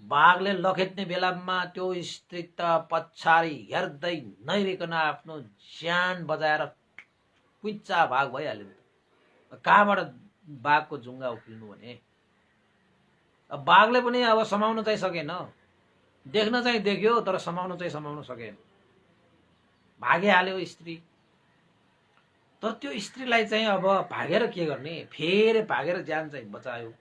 बाघले लखेट्ने बेलामा त्यो स्त्री त पछाडि हेर्दै नहेरिकन आफ्नो ज्यान बजाएर कुच्चा भाग भइहाल्यो। कहाँबाट बाघको जुङ्गा उफ्रिनु भने? अब बाघले पनि अब समाउन चाहिँ सकेन। देख्न चाहिँ देख्यो, तर समाउन सकेन। भागिहाल्यो स्त्री। तर त्यो स्त्रीलाई चाहिँ अब भागेर के गर्ने? फेरि भागेर ज्यान चाहिँ बचायो।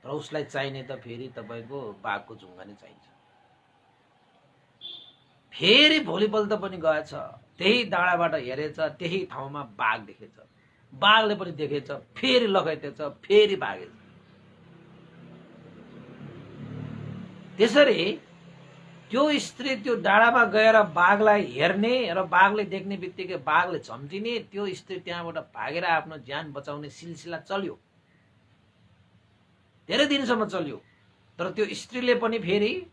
तर उसलाई चाहिने त फेरि तपाईँको बाघको जुङ्गा नै चाहिन्छ। फेरि भोलिपल्ट पनि गएछ, त्यही डाँडाबाट हेरेछ, त्यही ठाउँमा बाघ देखेछ। बाघले पनि देखेछ, फेरि लखेटेछ, फेरि भागेछ। त्यसरी त्यो स्त्री त्यो डाँडामा गएर बाघलाई हेर्ने र बाघले देख्ने बित्तिकै बाघले झम्टिने, त्यो स्त्री त्यहाँबाट भागेर आफ्नो ज्यान बचाउने सिलसिला चल्यो। धेरै दिनसम्म चल्यो। तर त्यो स्त्रीले पनि फेरि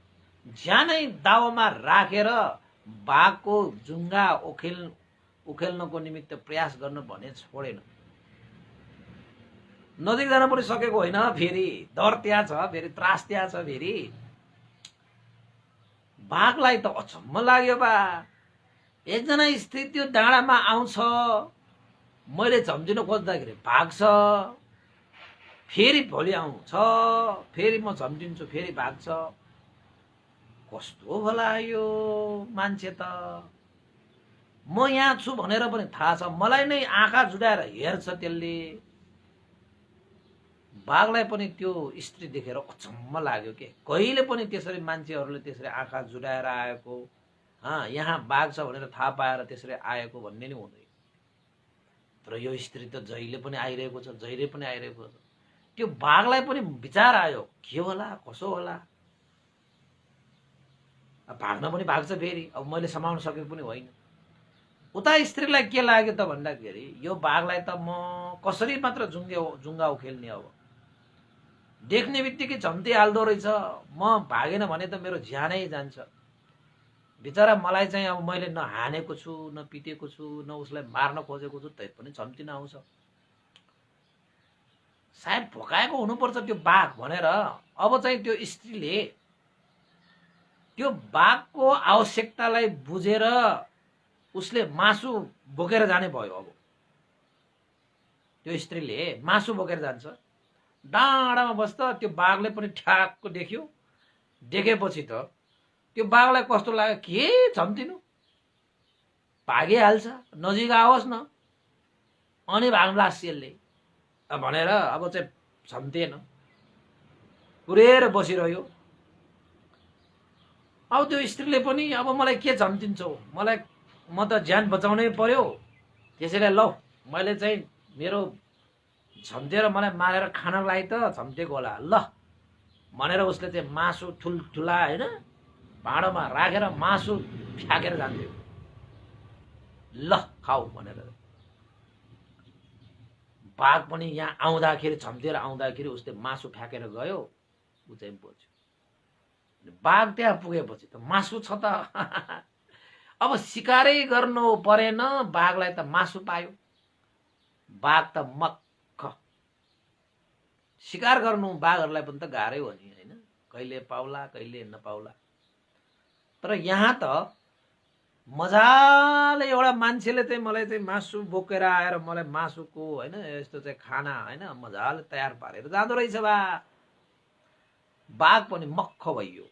ज्यानै दाउमा राखेर बाघको जुङ्गा उखेल्नको निमित्त प्रयास गर्न भने छोडेन। नजिक जान पनि सकेको होइन। फेरि डर त्यहाँ छ, फेरि त्रास त्यहाँ छ। फेरि बाघलाई त अचम्म लाग्यो। एकजना स्त्री त्यो डाँडामा आउँछ, मैले झम्टिन खोज्दाखेरि भाग्छ। फेरि भोलि आउँछ, फेरि म झम्टिन्छु, फेरि भाग्छ। कस्तो होला यो मान्छे त। म यहाँ छु भनेर पनि थाहा छ, मलाई नै आँखा जुडाएर हेर्छ त्यसले। बाघलाई पनि त्यो स्त्री देखेर अचम्म लाग्यो के, कहिले पनि त्यसरी मान्छेहरूले त्यसरी आँखा जुडाएर आएको, यहाँ बाघ छ भनेर थाहा पाएर त्यसरी आएको भन्ने नै हुँदैन। तर यो स्त्री त जहिले पनि आइरहेको छ, जहिले पनि आइरहेको छ। त्यो बाघलाई पनि विचार आयो, के होला कसो होला। भाग्न पनि भाग्छ फेरि, अब मैले समाउन सकेको पनि होइन। उता स्त्रीलाई के लाग्यो त भन्दाखेरि यो बाघलाई त म कसरी मात्र जुङ्गा उखेल्ने, अब देख्ने बित्तिकै झम्टिहाल्दो रहेछ। म भागेन भने त मेरो ज्यानै जान्छ। बिचरा मलाई चाहिँ अब मैले न हानेको छु, न पिटेको छु, न उसलाई मार्न खोजेको छु, तै पनि झम्टिन आउँछ। सायद भोकाएको हुनुपर्छ त्यो बाघ भनेर अब चाहिँ त्यो स्त्रीले त्यो बाघको आवश्यकतालाई बुझेर उसले मासु बोकेर जाने भयो। अब त्यो स्त्रीले मासु बोकेर जान्छ। डाँडामा बस्दा त्यो बाघले पनि ठ्याक्क देख्यो। देखेपछि त त्यो बाघलाई कस्तो लाग्यो, के झम्टिनु, भागिहाल्छ, नजिक आओस् न, अनि भाग्लास् यसले भनेर अब चाहिँ झम्टिएन, पुरेर बसिरह्यो। अब त्यो स्त्रीले पनि अब मलाई के झम्टिन्छौ, म त ज्यान बचाउनै पर्यो, त्यसैले ल मैले चाहिँ मेरो झम्टेर मलाई मारेर खानको लागि त झम्टेको होला ल भनेर उसले चाहिँ मासु ठुल्ठुला होइन भाँडोमा राखेर मासु फ्याँकेर जान्थ्यो। ल खाऊ भनेर। बाघ पनि यहाँ आउँदाखेरि झम्टेर आउँदाखेरि उसले मासु फ्याँकेर गयो, ऊ चाहिँ बच्यो। बाघ त्यहाँ पुगेपछि त मासु छ त अब सिकारै गर्नु परेन, बाघलाई त मासु पायो। बाघ त मक्ख। शिकार गर्नु बाघहरूलाई पनि त गाह्रै हो नि होइन, कहिले पाउला कहिले नपाउला। तर यहाँ त मजाले एउटा मान्छेले चाहिँ मलाई चाहिँ मासु बोकेर आएर मलाई मासुको होइन यस्तो चाहिँ खाना होइन मजाले तयार पारेर जाँदो रहेछ। बाघ पनि मक्ख भइयो।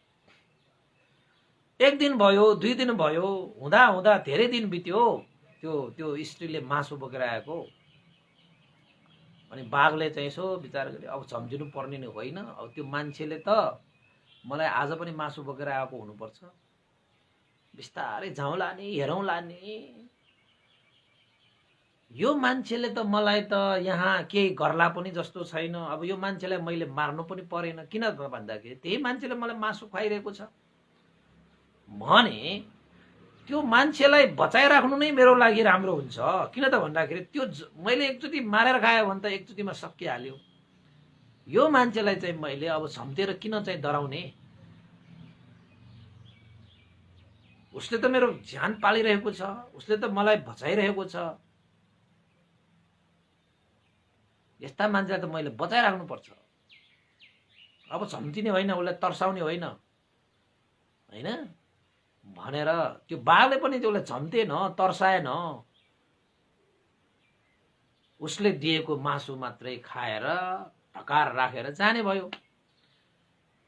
एक दिन भयो, 2 दिन भयो, हुँदा हुँदा धेरै दिन बित्यो। त्यो स्त्रीले मासु बोकेर आएको। अनि बाघले चाहिँ यसो विचार गरे, अब झम्टिनु पर्ने नै होइन, अब त्यो मान्छेले त मलाई आज पनि मासु बोकेर आएको हुनुपर्छ, बिस्तारै जाउँला नि, हेरौँला नि। यो मान्छेले त मलाई त यहाँ केही गर्ला पनि जस्तो छैन। अब यो मान्छेलाई मैले मार्नु पनि परेन, किन भन्दाखेरि त्यही मान्छेले मलाई मासु खुवाइरहेको छ भने त्यो मान्छेलाई बचाइराख्नु नै मेरो लागि राम्रो हुन्छ। किन त भन्दाखेरि त्यो मैले एकचोटि मारेर खायो भने त एकचोटिमा सकिहाल्यो। यो मान्छेलाई चाहिँ मैले अब झम्टेर किन चाहिँ डराउने, उसले त मेरो ज्यान पालिरहेको छ, उसले त मलाई बचाइरहेको छ। यस्ता मान्छेलाई त मैले बचाइराख्नुपर्छ। अब झम्टिने होइन, उसलाई तर्साउने होइन होइन भनेर त्यो बाघले पनि त्यसलाई झम्टेन, तर्साएन। उसले दिएको मासु मात्रै खाएर ढकार राखेर जाने भयो।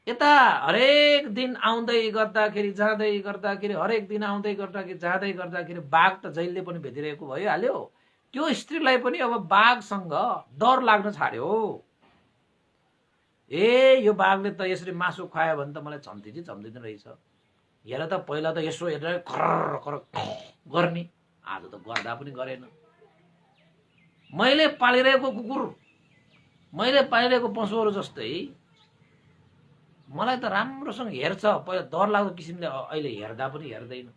यता हरेक दिन आउँदै गर्दाखेरि जाँदै गर्दाखेरि, हरेक दिन आउँदै गर्दाखेरि जाँदै गर्दाखेरि बाघ त जहिले पनि भेटिरहेको भइहाल्यो। त्यो स्त्रीलाई पनि अब बाघसँग डर लाग्न छाड्यो। यो बाघले त यसरी मासु खुवायो भने त मलाई झम्टिँदैन रहेछ। हेर त पहिला त यसो हेरेर खर खर गर्ने, आज त गर्दा पनि गरेन। मैले पालिरहेको कुकुर, मैले पालिरहेको पशुहरू जस्तै मलाई त राम्रोसँग हेर्छ, पहिला डर लाग्दो किसिमले अहिले हेर्दा पनि हेर्दैन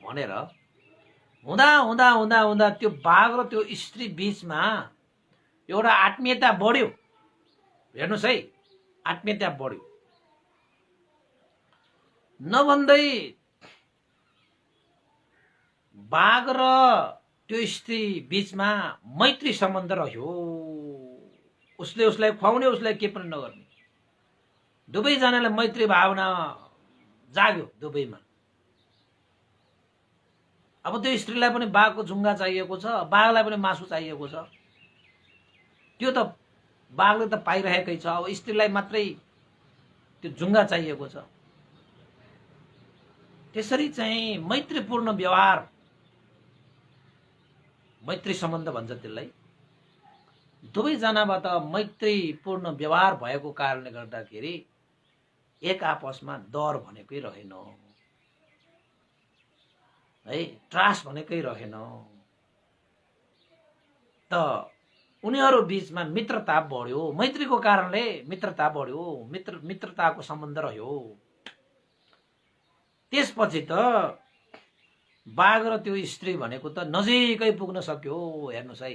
भनेर हुँदा हुँदा हुँदा हुँदा त्यो बाघ र त्यो स्त्री बीचमा एउटा आत्मीयता बढ्यो। हेर्नुहोस् है, आत्मीयता बढ्यो। नभन्दै बाघ र त्यो स्त्री बीचमा मैत्री सम्बन्ध रह्यो। उसले उसलाई खुवाउने, उसलाई के पनि नगर्ने, दुवैजनाले मैत्री भावना जाग्यो दुवैमा। अब त्यो स्त्रीलाई पनि बाघको झुङ्गा चाहिएको छ, बाघलाई पनि मासु चाहिएको छ। त्यो त बाघले त पाइरहेकै छ। अब स्त्रीलाई मात्रै त्यो जुङ्गा चाहिएको छ। त्यसरी चाहिँ मैत्रीपूर्ण व्यवहार, मैत्री सम्बन्ध भन्छ त्यसलाई, दुवैजनाबाट मैत्रीपूर्ण व्यवहार भएको कारणले गर्दाखेरि एक आपसमा डर भनेकै रहेन है, त्रास भनेकै रहेन। त उनीहरू बीचमा मित्रता बढ्यो, मैत्रीको कारणले मित्रता बढ्यो, मित्रताको सम्बन्ध रह्यो। त्यसपछि त बाघ र त्यो स्त्री भनेको त नजिकै पुग्न सक्यो। हेर्नुहोस् है,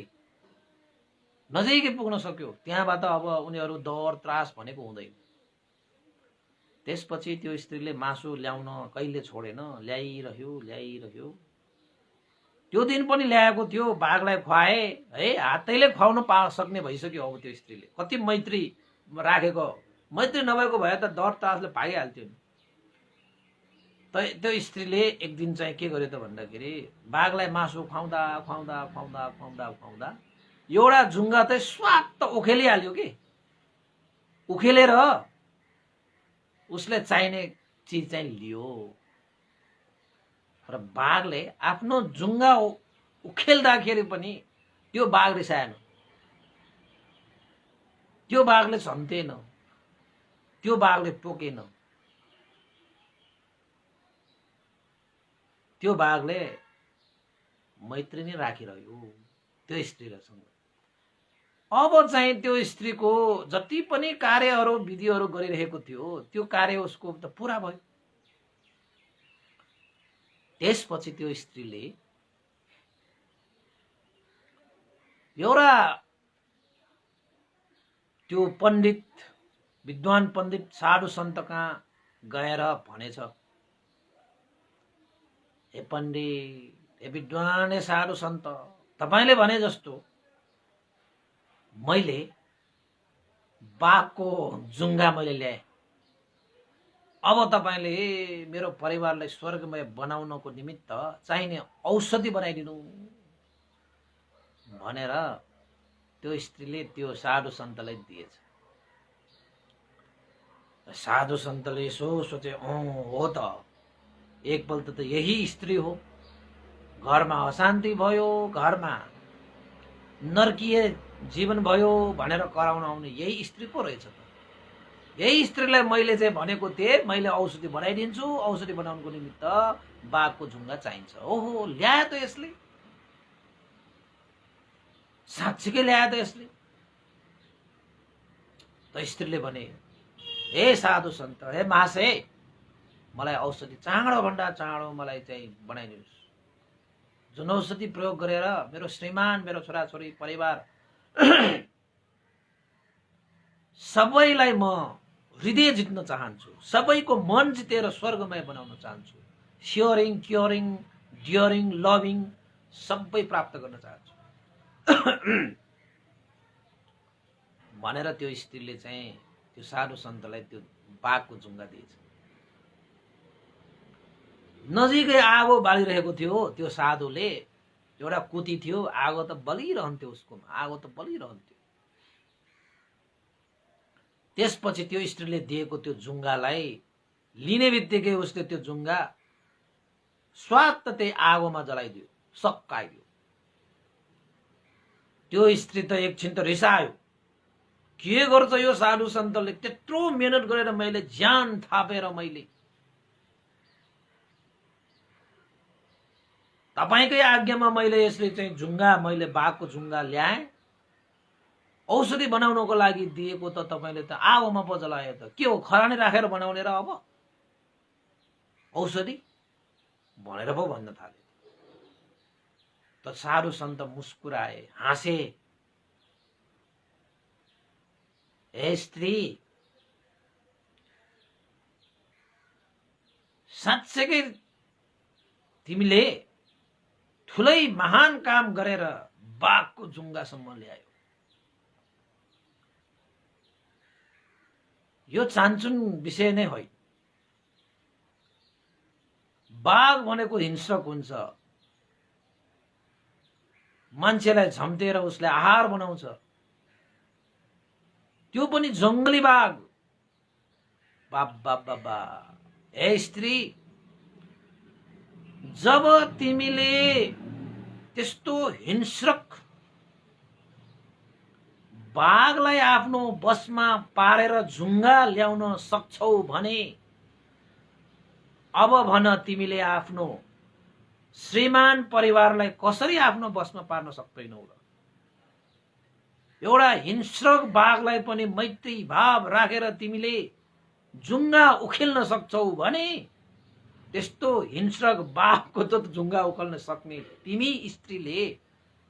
नजिकै पुग्न सक्यो। त्यहाँबाट अब उनीहरू डर त्रास भनेको हुँदैन। त्यसपछि त्यो स्त्रीले मासु ल्याउन कहिले छोडेन, ल्याइरह्यो। त्यो दिन पनि ल्याएको थियो, बाघलाई खुवाए है, हातैले खुवाउन सक्ने भइसक्यो। अब त्यो स्त्रीले कति मैत्री राखेको, मैत्री नभएको भए त डर त्रासले भागिहाल्थ्यो नि। त्यो स्त्रीले एक दिन चाहिँ के गर्यो त भन्दाखेरि बाघलाई मासु खुवाउँदा खुवाउँदा खुवाउँदा खुवाउँदा खुवाउँदा एउटा जुङ्गा चाहिँ स्वात्त उखेलिहाल्यो कि। उखेलेर उसले चाहिने चिज चाहिँ लियो। र बाघले आफ्नो जुङ्गा उखेल्दाखेरि पनि त्यो बाघ रिसाएन, त्यो बाघले झम्टेन, त्यो बाघले टोकेन। त्यो बाघले मैत्री नै राखिरह्यो त्यो स्त्रीसँग। अब चाहिँ त्यो स्त्रीको जति पनि कार्यहरू विधिहरू गरिरहेको थियो त्यो कार्य उसको त पुरा भयो। त्यसपछि त्यो स्त्रीले एउटा त्यो पण्डित, विद्वान पण्डित साधु सन्त कहाँ गएर भनेछ, हे पण्डित, हे विद्वान, हे साधु सन्त, तपाईले भने जस्तो मैले बाघको जुङ्गा मैले ल्याएँ। अब तपाईले मेरो परिवारलाई स्वर्गमय बनाउनको निमित्त चाहिने औषधि बनाइदिनु भनेर त्यो स्त्रीले त्यो साधु सन्तलाई दिएछ। साधु सन्तले यसो सोचे, हो त, एकपल्ट त यही स्त्री हो, घरमा अशान्ति भयो, घरमा नर्कीय जीवन भयो भनेर कराउन आउने यही स्त्री पो रहेछ त। यही स्त्रीलाई मैले चाहिँ भनेको थिएँ, मैले औषधि बनाइदिन्छु, औषधि बनाउनको निमित्त बाघको जुङ्गा चाहिन्छ। ओहो, ल्याए त यसले, साँच्चीकै ल्याए त यसले। त स्त्रीले भने, हे साधु सन्त, हे महाशय, मलाई औषधि चाँडो भन्दा चाँडो मलाई चाहिँ बनाइदिनुहोस्। जुन औषधि प्रयोग गरेर मेरो श्रीमान, मेरो छोराछोरी, परिवार सबैलाई म हृदय जित्न चाहन्छु, सबैको मन जितेर स्वर्गमय बनाउन चाहन्छु, स्योरिङ, क्योरिङ, डियरिङ, लभिङ सबै प्राप्त गर्न चाहन्छु भनेर त्यो स्त्रीले चाहिँ त्यो साधु सन्तलाई त्यो बाघको जुङ्गा दिएछ। नजिकै आगो बालिरहेको थियो, त्यो साधुले एउटा कुती थियो, आगो त बलिरहन्थ्यो, उसकोमा आगो त बलिरहन्थ्यो। त्यसपछि त्यो स्त्रीले दिएको त्यो जुङ्गालाई लिने बित्तिकै उसले त्यो जुङ्गा स्वात्त त्यही आगोमा जलाइदियो, सकाइदियो। त्यो स्त्री त एकछिन त रिसायो, के गर्छ यो साधु सन्तले, त्यत्रो मेहनत गरेर मैले ज्यान थापेर मैले तपाईकै आज्ञामा मैले यसले चाहिँ जुङ्गा, मैले बाघको जुङ्गा ल्याएँ, औषधि बनाउनको लागि दिएको त तपाईले त आगोमा पो जलायो त, के हो खरानी राखेर बनाउने र अब औषधि भनेर पो भन्न थाले। त साधु सन्त मुस्कुराए, हाँसे, हे स्त्री, साँच्चैकै तिमीले ठुलै महान काम गरेर बाघको जुङ्गासम्म ल्यायो। यो चान्चुन विषय नै होइन। बाघ भनेको हिंस्रक हुन्छ, मान्छेलाई झम्टेर उसले आहार बनाउँछ, त्यो पनि जङ्गली बाघ। बाबा बाबा, हे स्त्री, जब तिमीले त्यस्तो हिंस्रक बाघलाई आफ्नो बसमा पारेर झुङ्गा ल्याउन सक्छौ भने अब भन तिमीले आफ्नो श्रीमान परिवारलाई कसरी आफ्नो बसमा पार्न सक्दैनौ र? एउटा हिंस्रक बाघलाई पनि मैत्री भाव राखेर तिमीले झुङ्गा उखेल्न सक्छौ भने त्यस्तो हिंस्रक बाघको त झुङ्गा उखेल्न सक्ने तिमी स्त्रीले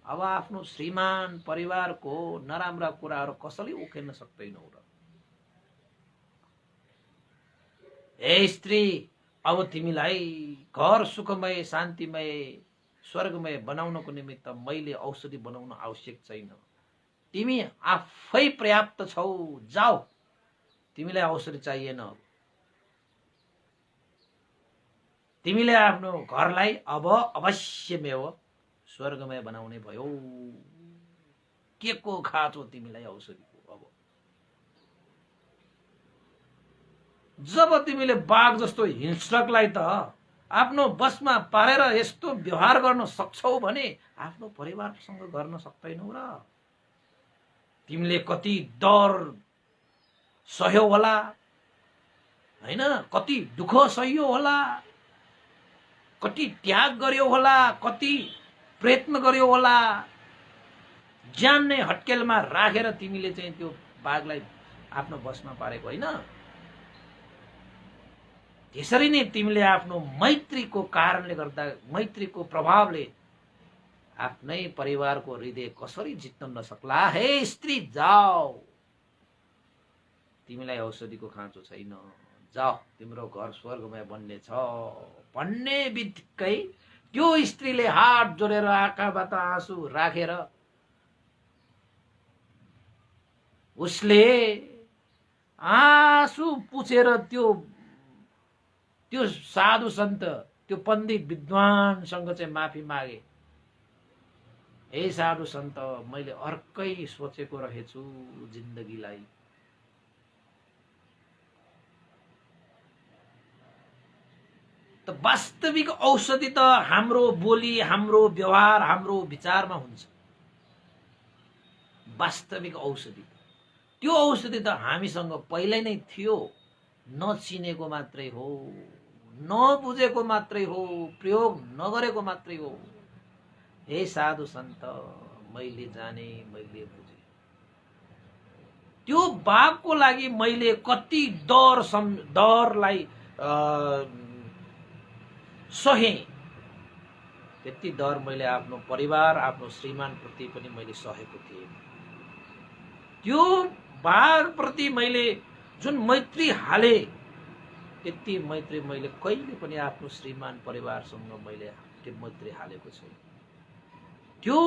अब आफ्नो श्रीमान परिवारको नराम्रा कुराहरू कसरी उखेल्न सक्दैनौ र? हे स्त्री, अब तिमीलाई घर सुखमय, शान्तिमय, स्वर्गमय बनाउनको निमित्त मैले औषधि बनाउन आवश्यक छैन। तिमी आफै पर्याप्त छौ, जाऊ, तिमीलाई औषधि चाहिएन। तिमीले आफ्नो घरलाई अब अवश्यमेव स्वर्गमय बनाउने भयो। के को खाँचो तिमीलाई औषधिको? अब जब तिमीले बाघ जस्तो हिंस्रकलाई त आफ्नो बसमा पारेर यस्तो व्यवहार गर्न सक्छौ भने आफ्नो परिवारसँग गर्न सक्दैनौ र? तिमीले कति डर सह्यो होला, हैन? कति दुःख सह्यो होला, कति त्याग गर्यो होला, कति प्रयत्न गर्यो होला। ज्यान नै हट्केलमा राखेर तिमीले चाहिँ त्यो बाघलाई आफ्नो बसमा पारेको होइन। त्यसरी नै तिमीले आफ्नो मैत्रीको कारणले गर्दा, मैत्रीको प्रभावले आफ्नै परिवारको हृदय कसरी जित्न नसक्ला? हे स्त्री, जाऊ, तिमीलाई औषधिको खाँचो छैन, जाऊ, तिम्रो घर स्वर्गमय बन्ने छ भन्ने बित्तिकै त्यो स्त्रीले हात जोडेर आँखाबाट आँसु राखेर उसले आँसु पुछेर त्यो साधु सन्त, त्यो पण्डित विद्वानसँग चाहिँ माफी मागे। हे साधु सन्त, मैले अर्कै सोचेको रहेछु जिन्दगीलाई। त वास्तविक औषधि त हाम्रो बोली, हाम्रो व्यवहार, हाम्रो विचारमा हुन्छ। वास्तविक औषधि, त्यो औषधि त हामीसँग पहिल्यै नै थियो, नचिनेको मात्रै हो, नबुझेको मात्रै हो, प्रयोग नगरेको मात्रै हो। हे साधु सन्त, मैले जाने, मैले बुझे। त्यो बाघको लागि मैले कति डरलाई सहे, त्यति डर मैले आफ्नो परिवार, आफ्नो श्रीमान प्रति पनि मैले सहेको थिएँ। त्यो बाघ प्रति मैले जुन मैत्री हाले, त्यति मैत्री मैले कहिले पनि आफ्नो श्रीमान परिवारसँग मैले त्यो मैत्री हालेको छैन। त्यो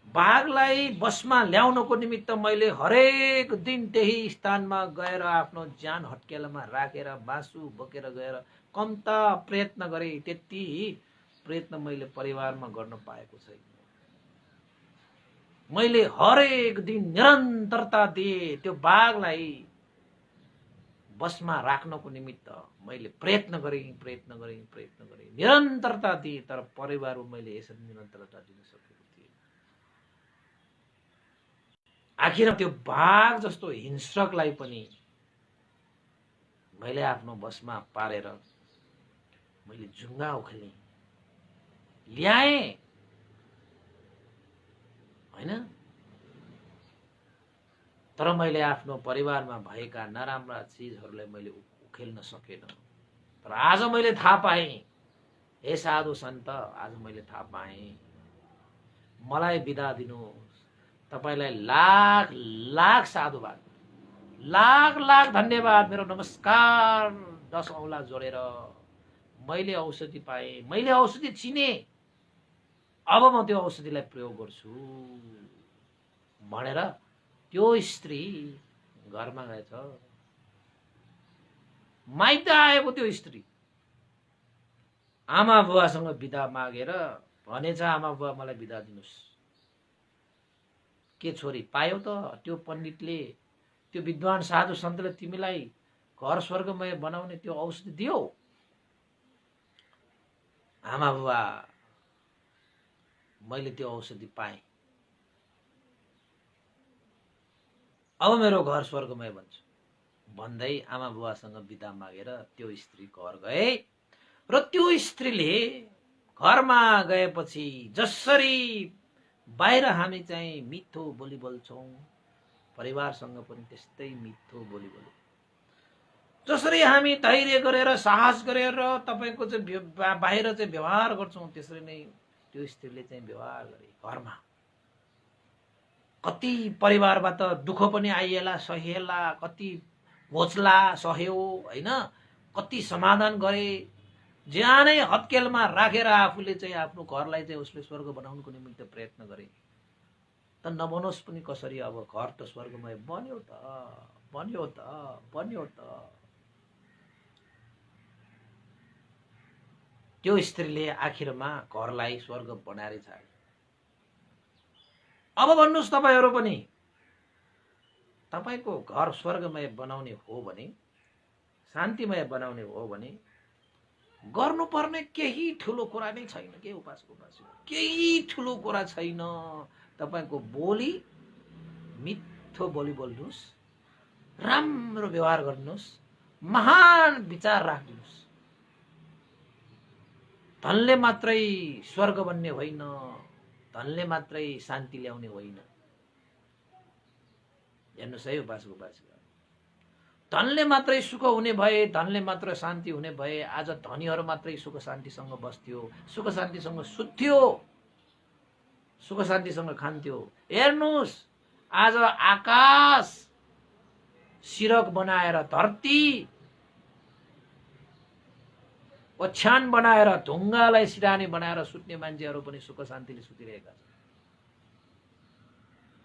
बाघलाई बसमा ल्याउनको निमित्त मैले हरेक दिन त्यही स्थानमा गएर आफ्नो ज्यान हट्केलामा राखेर बाँसु बोकेर गएर कम्ता प्रयत्न गरे, त्यति प्रयत्न मैले परिवारमा गर्न पाएको छैन। मैले हरेक दिन निरन्तरता दिए त्यो बाघलाई बसमा राख्नको निमित्त मैले प्रयत्न गरेँ, निरन्तरता दिए, तर परिवारमा मैले यसरी निरन्तरता दिन सकेको थिएँ। आखिर त्यो बाघ जस्तो हिंस्रकलाई पनि मैले आफ्नो बसमा पारेर मैले झुङ्गा उखेलेँ, ल्याएँ, होइन? तर मैले आफ्नो परिवारमा भएका नराम्रा चिजहरूलाई मैले उखेल्न सकेन। तर आज मैले थाहा पाएँ, हे साधु सन्त, आज मैले थाहा पाएँ, मलाई बिदा दिनुहोस्। तपाईलाई लाख लाख साधुवाद, लाख लाख धन्यवाद, मेरो नमस्कार 10 औँला जोडेर मैले औषधि पाएँ, मैले औषधि चिने, अब म त्यो औषधिलाई प्रयोग गर्छु भनेर त्यो स्त्री घरमा गएछ। माइत आएको त्यो स्त्री आमा बुवासँग बिदा मागेर भनेछ, आमा बुवा मलाई बिदा दिनुहोस्। के छोरी पायो त? त्यो पण्डितले त्यो विद्वान साधु सन्तले तिमीलाई घर स्वर्गमय बनाउने त्यो औषधि दियो? आमा बुबा, मैले त्यो औषधि पाएँ, अब मेरो घर स्वर्गमय भन्छु भन्दै आमा बुबासँग बिदा मागेर त्यो स्त्री घर गए। र त्यो स्त्रीले घरमा गएपछि जसरी बाहिर हामी चाहिँ मिठो बोली बोल्छौँ, परिवारसँग पनि त्यस्तै मिठो बोली बोल्छौँ। जसरी हामी धैर्य गरेर साहस गरेर तपाईको चाहिँ बाहिर चाहिँ व्यवहार गर्छौँ, त्यसरी नै त्यो स्त्रीले चाहिँ व्यवहार गरे। घरमा कति परिवारबाट दुःख पनि आइएला, सहिएला, कति घोचला सहयो हैन, कति समाधान गरे। ज्यानै हत्केलमा राखेर आफूले चाहिँ आफ्नो घरलाई चाहिँ उसले स्वर्ग बनाउनको निमित्त प्रयत्न गरे। त नबनोस् पनि कसरी, अब घर त स्वर्गमय बन्यो त, बन्यो त, बन्यो त। त्यो स्त्रीले आखिरमा घरलाई स्वर्ग बनाएर छाडे। अब भन्नुस् तपाईहरु पनि, तपाईको घर स्वर्गमय बनाउने हो भने, शान्तिमय बनाउने हो भने गर्नुपर्ने केही ठुलो कुरा नै छैन के उपासको उपासक, केही ठुलो कुरा छैन। तपाईको बोली मिठो बोली बोल्नुस्, राम्रो व्यवहार गर्नुस्, महान विचार राख्नुस्। धनले मात्रै स्वर्ग बन्ने होइन, धनले मात्रै शान्ति ल्याउने होइन। हेर्नुस् है उपासक उपासिका, धनले मात्रै सुख हुने भए, धनले मात्र शान्ति हुने भए आज धनीहरू मात्रै सुख शान्तिसँग बस्थ्यो, सुख शान्तिसँग सुत्थ्यो, सुख शान्तिसँग खान्थ्यो। हेर्नुस् आज आकाश सिरक बनाएर, धरती ओछ्यान बनाएर, ढुङ्गालाई सिरानी बनाएर सुत्ने मान्छेहरू पनि सुख शान्तिले सुतिरहेका छन्।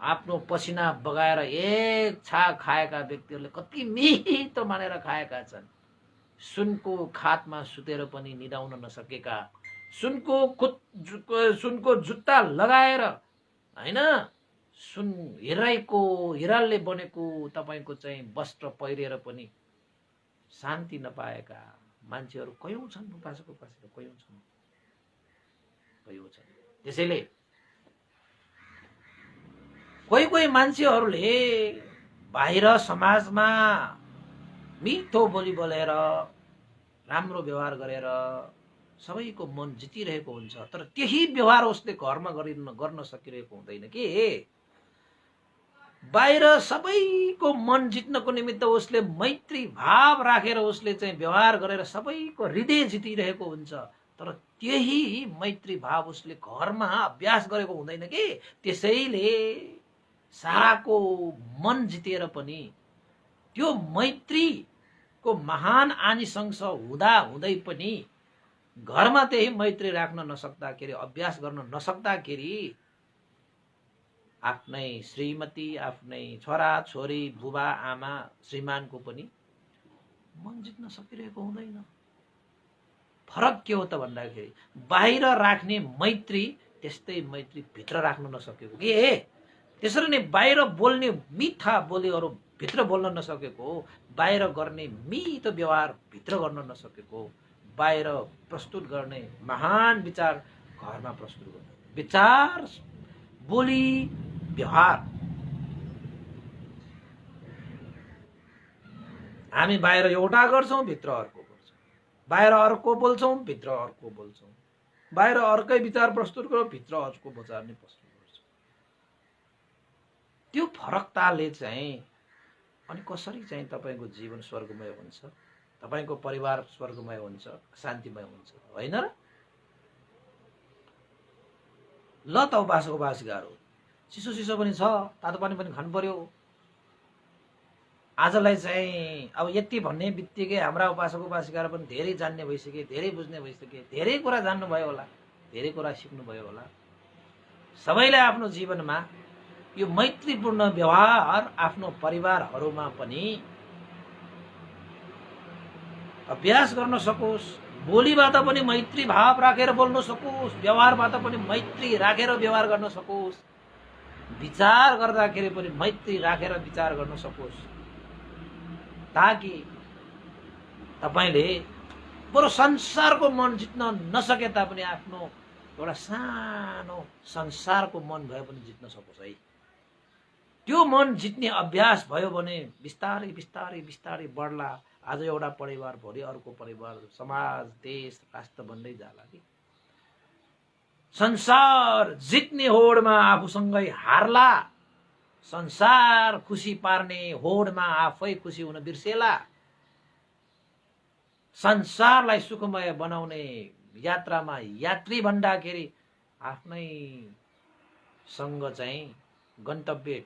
आफ्नो पसिना बगाएर एक छाक खाएका व्यक्तिहरूले कति मिठो मानेर खाएका छन्। सुनको खातमा सुतेर पनि निदाउन नसकेका, सुनको जुत्ता लगाएर हैन, सुन हिराले बनेको तपाईको चाहिँ वस्त्र पहिरेर पनि शान्ति नपाएका मान्छेहरू कयौं छन्। उपासक उपासिका कयौं छन्, कयौं छन्। त्यसैले कोही कोही मान्छेहरूले बाहिर समाजमा मिठो बोली बोलेर, राम्रो व्यवहार गरेर सबैको मन जितिरहेको हुन्छ, तर त्यही व्यवहार उसले घरमा गर्न सकिरहेको हुँदैन के। बाहिर सबैको मन जित्नको निमित्त उसले मैत्री भाव राखेर उसले चाहिँ व्यवहार गरेर सबैको हृदय जितिरहेको हुन्छ, तर त्यही मैत्री भाव उसले घरमा अभ्यास गरेको हुँदैन के। त्यसैले साराको मन जितेर पनि त्यो मैत्रीको महान आनिसंस हुँदा हुँदै पनि घरमा त्यही मैत्री राख्न नसक्दाखेरि, अभ्यास गर्न नसक्दाखेरि आफ्नै श्रीमती, आफ्नै छोरा छोरी, बुबा आमा, श्रीमानको पनि मन जित्न सकिरहेको हुँदैन। फरक के हो त भन्दाखेरि बाहिर राख्ने मैत्री त्यस्तै मैत्री भित्र राख्न नसकेको के। त्यसरी नै बाहिर बोल्ने मिठा बोलीहरू भित्र बोल्न नसकेको, बाहिर गर्ने मिठो व्यवहार भित्र गर्न नसकेको, बाहिर प्रस्तुत गर्ने महान विचार घरमा प्रस्तुत गर्ने, विचार बोली व्यवहार हामी बाहिर एउटा गर्छौं, भित्र अर्को गर्छौं, बाहिर अर्को बोल्छौं, भित्र अर्को बोल्छौं, बाहिर अर्कै विचार प्रस्तुत गर्छौं, भित्र अर्को विचार नै प्रस्तुत गर्छौं। त्यो फरकताले चाहिँ अनि कसरी चाहिँ तपाईको जीवन स्वर्गमय हुन्छ, तपाईको परिवार स्वर्गमय हुन्छ, शान्तिमय हुन्छ, होइन र? ल त उपासक उपासिकाहरू, चिसो चिसो पनि छ, तातो पानी पनि खानु पर्यो। आजलाई चाहिँ अब यति भन्ने बित्तिकै हाम्रा उपासक उपासिकाहरू पनि धेरै जान्ने भइसके, धेरै बुझ्ने भइसके, धेरै कुरा जान्नुभयो होला, धेरै कुरा सिक्नुभयो होला। सबैले आफ्नो जीवनमा यो मैत्रीपूर्ण व्यवहार आफ्नो परिवारहरूमा पनि अभ्यास गर्न सकोस्, बोलीबाट पनि मैत्री भाव राखेर बोल्न सकोस्, व्यवहारबाट पनि मैत्री राखेर व्यवहार गर्न सकोस्, विचार गर्दाखेरि पनि मैत्री राखेर विचार गर्न सकोस्। ताकि तपाईले बरु संसारको मन जित्न नसके तापनि आफ्नो एउटा सानो संसारको मन भए पनि जित्न सकोस् है। त्यो मन जित्ने अभ्यास भयो भने बिस्तारै बिस्तारै बिस्तारै बढ्ला। आज एउटा परिवार भोलि अर्को परिवार, समाज, देश, राष्ट्र बन्दै जाला कि। संसार जित्ने होडमा आफूसँगै हार्ला, संसार खुसी पार्ने होडमा आफै खुसी हुन बिर्सेला। संसारलाई सुखमय बनाउने यात्रामा यात्री भन्दाखेरि आफ्नै सँग चाहिँ गन्तव्य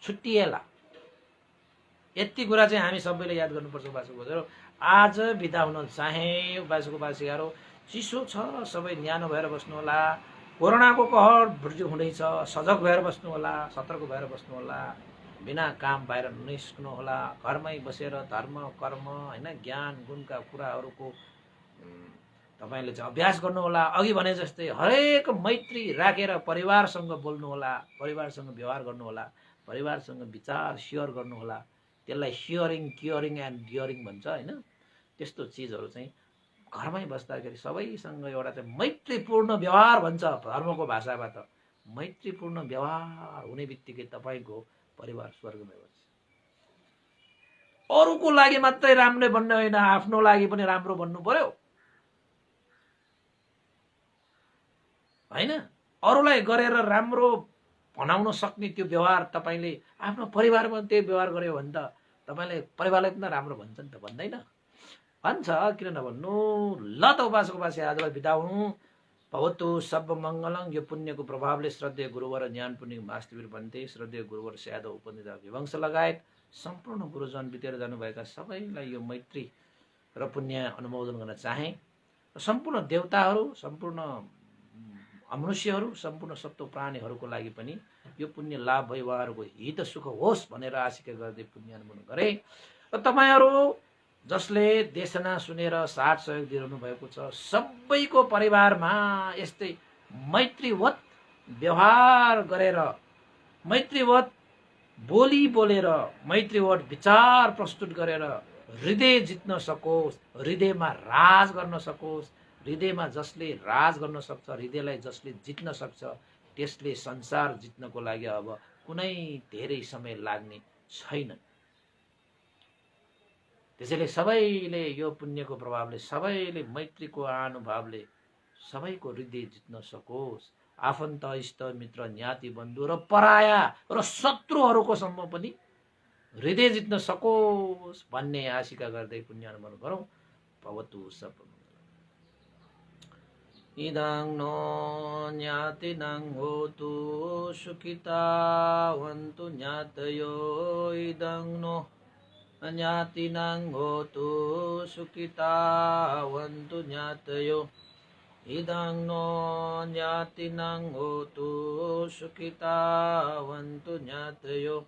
छुट्टिएला। यति कुरा चाहिँ हामी सबैले याद गर्नुपर्छ बासुको बासीहरू। आज बिदा हुन चाहे बासुको बासीहरू, चिसो छ, सबै न्यानो भएर बस्नु होला। कोरोनाको कहर वृद्धि हुँदैछ, सजग भएर बस्नु होला, सतर्क भएर बस्नु होला। बिना काम बाहिर निस्कनु होला। घरमै बसेर धर्म कर्म हैन ज्ञान गुणका कुराहरूको तपाईले चाहिँ अभ्यास गर्नु होला। अघि भने जस्तै हरेक मैत्री राखेर परिवारसँग बोल्नु होला, परिवारसँग व्यवहार गर्नु होला, परिवारसँग विचार शेयर गर्नु होला। त्यसलाई शेयरिङ केयरिङ एन्ड डियरिङ भन्छ हैन। त्यस्तो चीजहरू चाहिँ घरमै बस्दाखेरि सबैसँग एउटा चाहिँ मैत्रीपूर्ण व्यवहार भन्छ धर्मको भाषाबाट। मैत्रीपूर्ण व्यवहार हुने बित्तिकै तपाईको परिवार स्वर्गमय हुन्छ। अरूको लागि मात्रै राम्रो बन्ने होइन, आफ्नो लागि पनि राम्रो बन्नु पर्यो हैन। अरूलाई गरेर राम्रो भनाउन सक्ने त्यो व्यवहार तपाईले आफ्नो परिवारमा त्यो व्यवहार गर्यो भने त तपाईले परिवारलाई पनि राम्रो भन्छ नि त, भन्दैन? भन्छ, किन नभन्नु। ल त उपासक उपासी आजलाई बिदा हुनु। भवतु सब मङ्गलङ। यो पुण्यको प्रभावले श्रद्धेय गुरुवर ज्ञान पुण्य वास्तविक भन्थे, श्रद्धेय गुरुवर स्यादव उपनिधा विवंश लगायत सम्पूर्ण गुरुजन बितेर जानुभएका सबैलाई यो मैत्री र पुण्य अनुमोदन गर्न चाहे। सम्पूर्ण देवताहरू, सम्पूर्ण मनुष्यहरू, सम्पूर्ण सप्त प्राणीहरूको लागि पनि यो पुण्य लाभ भई उहाँहरूको हित सुख होस् भनेर आशिका गर्दै पुण्य अनुमोदन गरे। र तपाईहरू जसले देशना सुनेर साथ सहयोग दिइरहनु भएको छ, सबैको परिवारमा यस्तै मैत्रीवत व्यवहार गरेर, मैत्रीवत बोली बोलेर, मैत्रीवत विचार प्रस्तुत गरेर हृदय जित्न सकोस्, हृदयमा राज गर्न सकोस्। हृदयमा जसले राज गर्न सक्छ, हृदयलाई जसले जित्न सक्छ, त्यसले संसार जित्नको लागि अब कुनै धेरै समय लाग्ने छैन। त्यसैले सबैले यो पुण्यको प्रभावले, सबैले मैत्रीको अनुभवले सबैको हृदय जित्न सकोस्। आफन्त इष्ट मित्र ज्ञाति बन्धु र पराया र शत्रुहरूको सम्म पनि हृदय जित्न सकोस् भन्ने आशिका गर्दै पुण्य अनुमोदन गरौँ। भवतु सब इदं नो ज्ञातिनं होतु सुखितावन्तु ज्ञातयो। इदं नो ज्ञातिनं होतु सुखितावन्तु ज्ञातयो। इदं नो ज्ञातिनं होतु सुखितावन्तु ज्ञातयो।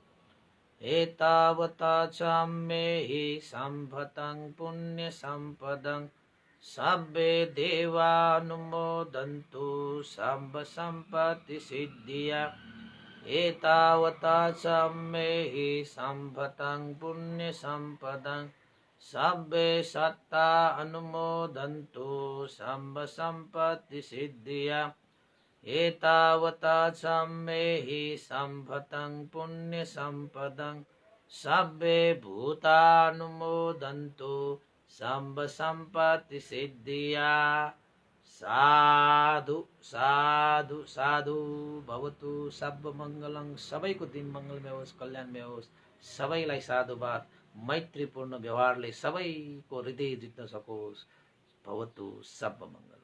एतावता च मे हि सम्भतं पुण्यसम्पदं सब्बे देवानुमोदन्तु सम्भ सम्पत्ति सिद्धिया। एतावता च मे हि सम्भतं पुण्यसम्पदं सब्बे सत्ता अनुमोदन्तु सम्भ सम्पत्ति सिद्धिया। एतावता च मे हि सम्भतं पुण्यसम्पदं सब्बे भूतानुमोदन्तु सम्भ सम्पत्ति सिद्धिया। साधु साधु साधु। भवतु सब मङ्गलङ। सबैको दिन मङ्गलमय होस्, कल्याणमय होस्। सबैलाई साधुवाद। मैत्रीपूर्ण व्यवहारले सबैको हृदय जित्न सकोस्। भवतु सब मङ्गल।